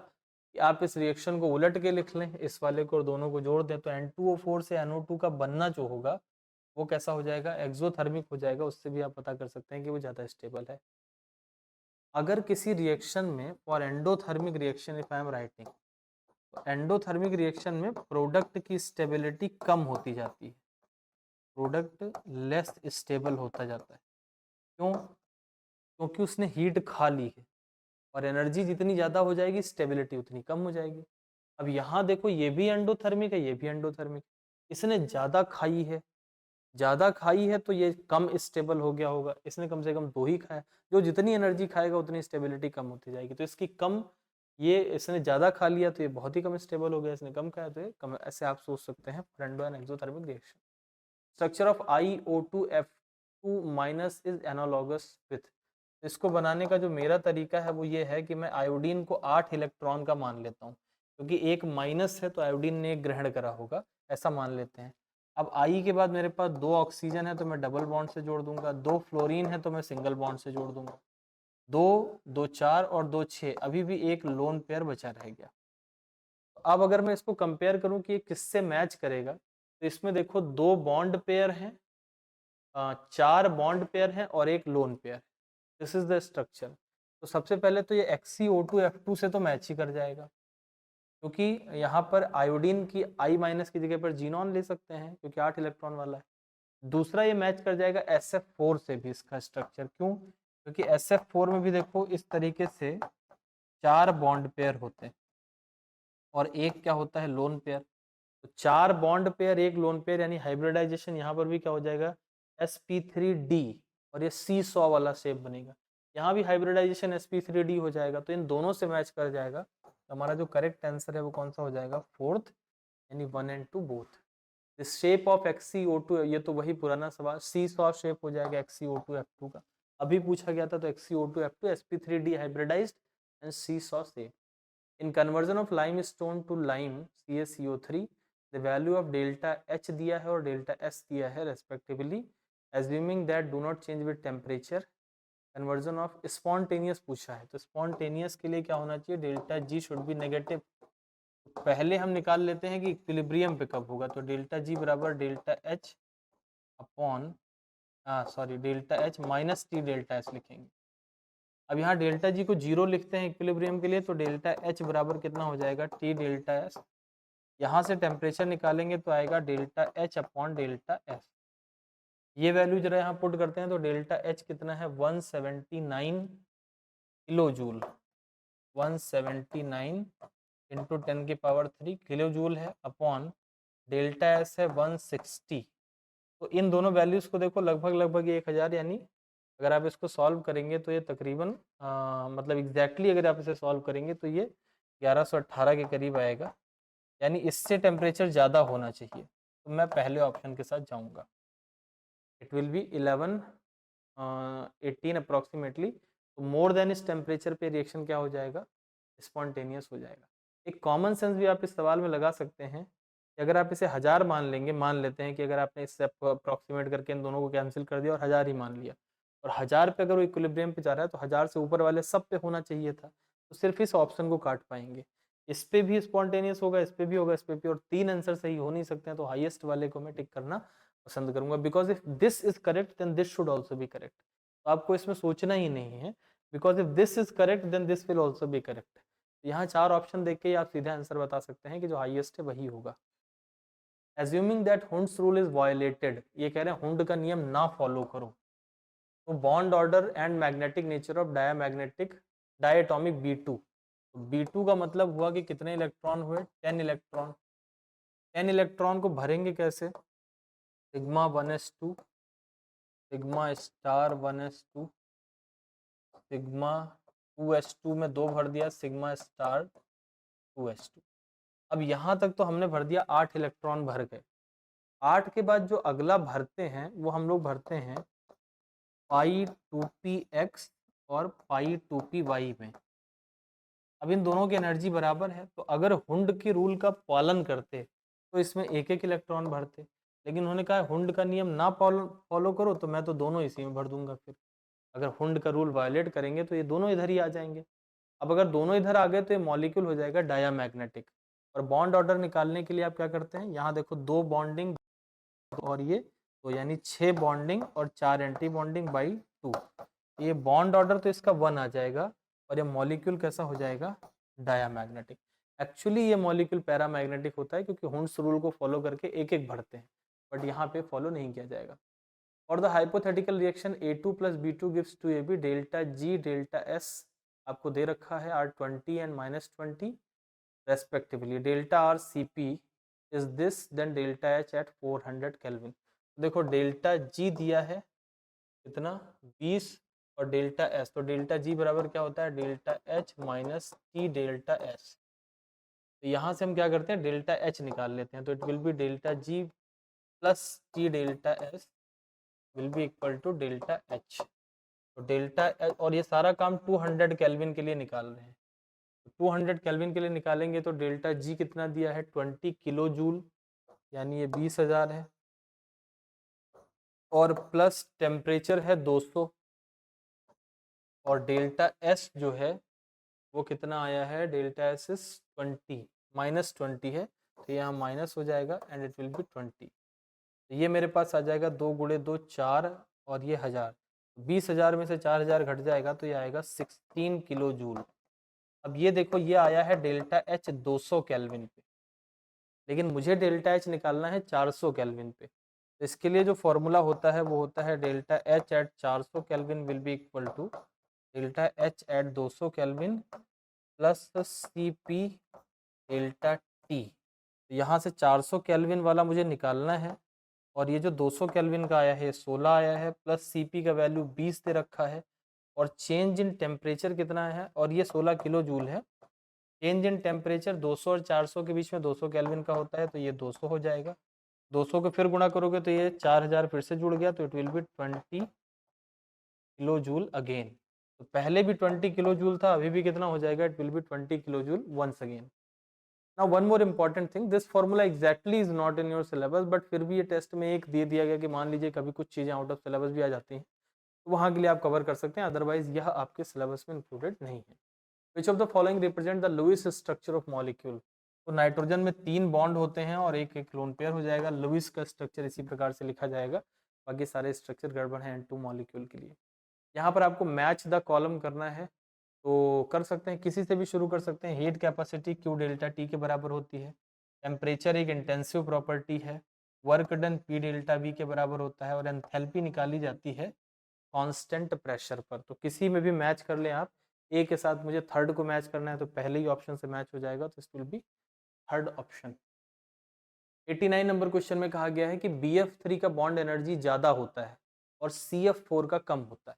कि आप इस रिएक्शन को उलट के लिख लें, इस वाले को और दोनों को जोड़ दें, तो N2O4 से NO2 का बनना जो होगा वो कैसा हो जाएगा, एक्सोथर्मिक हो जाएगा। उससे भी आप पता कर सकते हैं कि वो ज़्यादा स्टेबल है। अगर किसी रिएक्शन में for endothermic reaction if I am writing, तो एंडोथर्मिक रिएक्शन में प्रोडक्ट की स्टेबिलिटी कम होती जाती है, प्रोडक्ट लेस स्टेबल होता जाता है। क्यों? क्योंकि उसने हीट खा ली है, और एनर्जी जितनी ज़्यादा हो जाएगी स्टेबिलिटी उतनी कम हो जाएगी। अब यहाँ देखो ये भी एंडोथर्मिक है, ये भी एंडोथर्मिक। इसने ज़्यादा खाई है, ज़्यादा खाई है तो ये कम स्टेबल हो गया होगा। इसने कम से कम 2 ही खाया, जो जितनी एनर्जी खाएगा उतनी स्टेबिलिटी कम होती जाएगी। तो इसकी कम, ये इसने ज़्यादा खा लिया तो ये बहुत ही कम स्टेबल हो गया, इसने कम खाया तो ये कम। ऐसे आप सोच सकते हैं endo and exothermic reaction. Structure of IO2F2 minus is analogous with. इसको बनाने का जो मेरा तरीका है वो ये है कि मैं आयोडीन को 8 इलेक्ट्रॉन का मान लेता हूँ, क्योंकि एक माइनस है तो आयोडीन ने एक ग्रहण करा होगा, ऐसा मान लेते हैं। अब आई के बाद मेरे पास 2 ऑक्सीजन है तो मैं डबल बॉन्ड से जोड़ दूंगा, 2 फ्लोरीन है तो मैं सिंगल बॉन्ड से जोड़ दूंगा, 2 2 4 और 2 6, अभी भी एक लोन पेयर बचा रह गया। अब अगर मैं इसको कंपेयर करूं कि ये किससे मैच करेगा, तो इसमें देखो 2 बॉन्ड पेयर हैं, 4 बॉन्ड पेयर हैं और एक lone pair. This is the structure. तो सबसे पहले तो ये XeO2F2 से तो मैच ही कर जाएगा, क्योंकि यहाँ पर आयोडीन की I माइनस की जगह पर जीनॉन ले सकते हैं क्योंकि 8 इलेक्ट्रॉन वाला है। दूसरा ये मैच कर जाएगा SF4 से भी इसका स्ट्रक्चर। क्यों? क्योंकि SF4 में भी देखो इस तरीके से 4 बॉन्ड पेयर होते हैं और एक क्या होता है, लोन पेयर। तो 4 बॉन्ड पेयर एक लोन पेयर, यानी हाइब्रिडाइजेशन यहाँ पर भी क्या हो जाएगा, sp3d, और ये C100 वाला शेप बनेगा। यहाँ भी हाइब्रिडाइजेशन sp3d हो जाएगा, तो इन दोनों से मैच कर जाएगा। तो हमारा जो करेक्ट आंसर है वो कौन सा हो जाएगा, फोर्थ, यानी 1 and 2 both. This shape of XeO2, ये तो वही पुराना सवाल, C100 शेप हो जाएगा XeO2F2 का। अभी पूछा गया था तो XeO2F2 sp3d hybridized and C100 shape. In conversion of limestone to lime CaCO3, the value of delta H दिया है और delta S दिया है respectively, assuming that do not change with temperature. Conversion of spontaneous पूछा है, तो spontaneous के लिए क्या होना चाहिए, delta G should be negative। पहले हम निकाल लेते हैं कि इक्विलिब्रियम पे कब होगा, तो डेल्टा G बराबर delta H upon delta H minus T delta S लिखेंगे। अब यहाँ डेल्टा जी को 0 लिखते हैं इक्विलिब्रियम के लिए, तो डेल्टा एच बराबर कितना हो जाएगा, टी डेल्टा एस। यहाँ से टेम्परेचर निकालेंगे तो आएगा delta H upon delta S. ये वैल्यू जरा यहाँ पुट करते हैं तो डेल्टा एच कितना है, 179 किलो जूल, 179 इंटू 10 की पावर 3 किलो जूल है, अपॉन डेल्टा एस है 160। तो इन दोनों वैल्यूज़ को देखो लगभग 1000, यानी अगर आप इसको सॉल्व करेंगे तो ये तकरीबन मतलब एग्जैक्टली अगर आप इसे सॉल्व करेंगे तो ये 1118 के करीब आएगा, यानी इससे टेम्परेचर ज़्यादा होना चाहिए। तो मैं पहले ऑप्शन के साथ जाऊंगा, इट विल बी 18 अप्रॉक्सीमेटली। तो मोर देन इस टेम्परेचर पे रिएक्शन क्या हो जाएगा, स्पॉन्टेनियस हो जाएगा। एक कॉमन सेंस भी आप इस सवाल में लगा सकते हैं कि अगर आप इसे 1000 मान लेंगे, मान लेते हैं कि अगर आपने इससे अप्रॉक्सीमेट करके इन दोनों को कैंसिल कर दिया और 1000 ही मान लिया, और 1000 पे अगर वो इक्विलिब्रियम पे जा रहा है तो 1000 से ऊपर वाले सब पे होना चाहिए था, तो सिर्फ इस ऑप्शन को काट पाएंगे। इस पे भी स्पॉन्टेनियस होगा, इस पे भी होगा, इस पे भी, और 3 आंसर सही हो नहीं सकते हैं, तो हाईएस्ट वाले को मैं टिक करना पसंद करूंगा, because if this is correct then this should also be correct. तो आपको इसमें सोचना ही नहीं है, because if this is correct then this will also be correct. यहाँ 4 ऑप्शन देख के ही आप सीधे आंसर बता सकते हैं कि जो हाईएस्ट है वही होगा। Assuming that Hund's rule is violated, ये कह रहे हैं हुंड का नियम ना फॉलो करो, तो bond order and magnetic nature of diamagnetic diatomic B2, B2 का मतलब हुआ कि कितने इलेक्ट्रॉन हुए, 10 इलेक्ट्रॉन। 10 इलेक्ट्रॉन को भरेंगे कैसे, sigma 1s2, sigma star 1s2, sigma 2s2 में 2 भर दिया, सिग्मा स्टार 2s2। अब यहाँ तक तो हमने भर दिया, 8 इलेक्ट्रॉन भर गए। 8 के बाद जो अगला भरते हैं वो हम लोग भरते हैं पाई 2p x और पाई 2p y में। अब इन दोनों की एनर्जी बराबर है, तो अगर हुंड के रूल का पालन करते तो इसमें एक एक इलेक्ट्रॉन भरते, लेकिन उन्होंने कहा हुंड का नियम ना फॉलो करो, तो मैं तो दोनों इसी में भर दूंगा। फिर अगर हुंड का रूल वायलेट करेंगे तो ये दोनों इधर ही आ जाएंगे। अब अगर दोनों इधर आ गए तो ये मॉलिक्यूल हो जाएगा डायामैग्नेटिक। और बॉन्ड ऑर्डर निकालने के लिए आप क्या करते हैं, यहाँ देखो 2 बॉन्डिंग और ये तो यानी 6 बॉन्डिंग और 4 एंटी बॉन्डिंग बाई 2। ये बॉन्ड ऑर्डर तो इसका 1 आ जाएगा, और ये मॉलिक्यूल कैसा हो जाएगा, डायामैग्नेटिक। एक्चुअली ये मॉलिक्यूल पैरामैग्नेटिक होता है, क्योंकि हुंड्स रूल को फॉलो करके एक एक भरते हैं, बट यहाँ पे फॉलो नहीं किया जाएगा। और the hypothetical reaction A2 plus B2 gives 2AB, delta G delta S आपको दे रखा है R20 and -20 respectively, delta RCP is this then delta H at 400 kelvin. देखो डेल्टा G दिया है कितना 20 और डेल्टा S, तो डेल्टा G बराबर क्या होता है, delta H minus T delta S। तो यहाँ से हम क्या करते हैं, डेल्टा H निकाल लेते हैं, तो it will be delta G plus T delta S will be equal to delta H। तो डेल्टा H, और ये सारा काम 200 केल्विन के लिए निकाल रहे हैं, 200 केल्विन के लिए निकालेंगे तो डेल्टा G कितना दिया है 20 किलो जूल, यानी ये 20,000 है, और प्लस टेम्परेचर है 200, और डेल्टा S जो है वो कितना आया है, डेल्टा S इज 20 -20 है, तो यहाँ माइनस हो जाएगा एंड इट विल बी 20। ये मेरे पास आ जाएगा 2 गुणे 2 4, और ये 1000, 20,000 में से 4000 घट जाएगा तो ये आएगा 16 किलो जूल। अब ये देखो ये आया है डेल्टा H 200 केल्विन पे, लेकिन मुझे डेल्टा H निकालना है 400 केल्विन पे। तो इसके लिए जो फॉर्मूला होता है वो होता है delta H at 400 kelvin will be equal to delta H at 200 kelvin plus CP delta T। यहाँ से 400 केल्विन वाला मुझे निकालना है, और ये जो 200 केल्विन का आया है 16 आया है, प्लस CP का वैल्यू 20 दे रखा है, और चेंज इन टेम्परेचर कितना है, और ये 16 किलो जूल है। चेंज इन टेम्परेचर 200 और 400 के बीच में 200 केल्विन का होता है, तो ये 200 हो जाएगा। 200 को फिर गुणा करोगे तो ये 4000 फिर से जुड़ गया, तो it will be 20 kilo joule again. तो पहले भी 20 किलो जूल था, अभी भी कितना हो जाएगा, it will be 20 kilo joule once again. Now one more important thing, this formula exactly is not in your syllabus, but फिर भी ये टेस्ट में एक दे दिया गया कि मान लीजिए कभी कुछ चीज़ें आउट ऑफ सिलेबस भी आ जाती हैं, तो वहाँ के लिए आप कवर कर सकते हैं, अदरवाइज यह आपके सिलेबस में इंक्लूडेड नहीं है। Which of the following represent the Lewis structure of molecule. तो नाइट्रोजन में 3 बॉन्ड होते हैं और एक एक लोन पेयर हो जाएगा, लुईस का स्ट्रक्चर इसी प्रकार से लिखा जाएगा, बाकी सारे स्ट्रक्चर गड़बड़ हैं N2 मॉलिक्यूल के लिए। यहाँ पर आपको मैच द कॉलम करना है, तो कर सकते हैं, किसी से भी शुरू कर सकते हैं। Heat capacity Q delta T के बराबर होती है, टेम्परेचर एक इंटेंसिव प्रॉपर्टी है, work done P delta V के बराबर होता है, और एंथैल्पी निकाली जाती है कांस्टेंट प्रेशर पर। तो किसी में भी मैच कर लें आप, ए के साथ मुझे थर्ड को मैच करना है तो पहले ही ऑप्शन से मैच हो जाएगा, तो इस will be third option. 89 number question में कहा गया है कि BF3 का बॉन्ड एनर्जी ज़्यादा होता है और CF4 का कम होता है।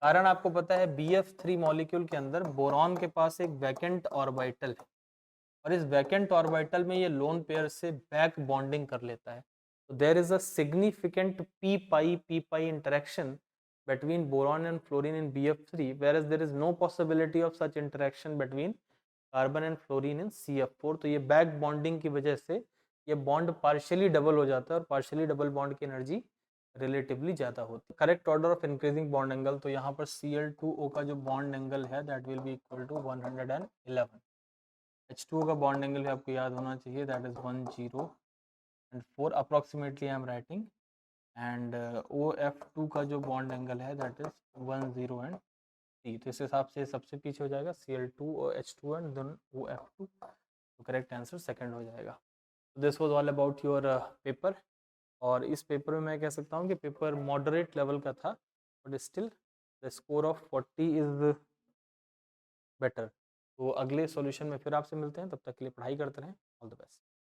कारण आपको पता है BF3 मॉलिक्यूल के अंदर बोरॉन के पास एक वैकेंट ऑर्बिटल है, और इस वैकेंट ऑर्बिटल में ये लोन पेयर से बैक बॉन्डिंग कर लेता है। तो there is a significant p-pi interaction between boron and fluorine in BF3, whereas there is no possibility of such interaction between carbon and fluorine in CF4। तो ये back bonding की वजह से ये बॉन्ड पार्शियली डबल हो जाता है, और पार्शियली डबल बॉन्ड की एनर्जी रिलेटिवली ज़्यादा होती है। Correct order of increasing bond angle, तो यहाँ पर Cl2O का जो बॉन्ड एंगल है that will be equal to 111। H2O का बॉन्ड एंगल भी आपको याद होना चाहिए, that is 104 approximately I am writing, and OF2 का जो बॉन्ड एंगल है दैट इज 10 तो इस हिसाब से सबसे पीछे हो जाएगा Cl2 और H2 एंड देन OF2, तो करेक्ट आंसर सेकंड हो जाएगा। This was all about your paper, और इस पेपर में मैं कह सकता हूँ कि पेपर मॉडरेट लेवल का था, but still the score of 40 is better. तो अगले सॉल्यूशन में फिर आपसे मिलते हैं, तब तक के लिए पढ़ाई करते रहें। All the best.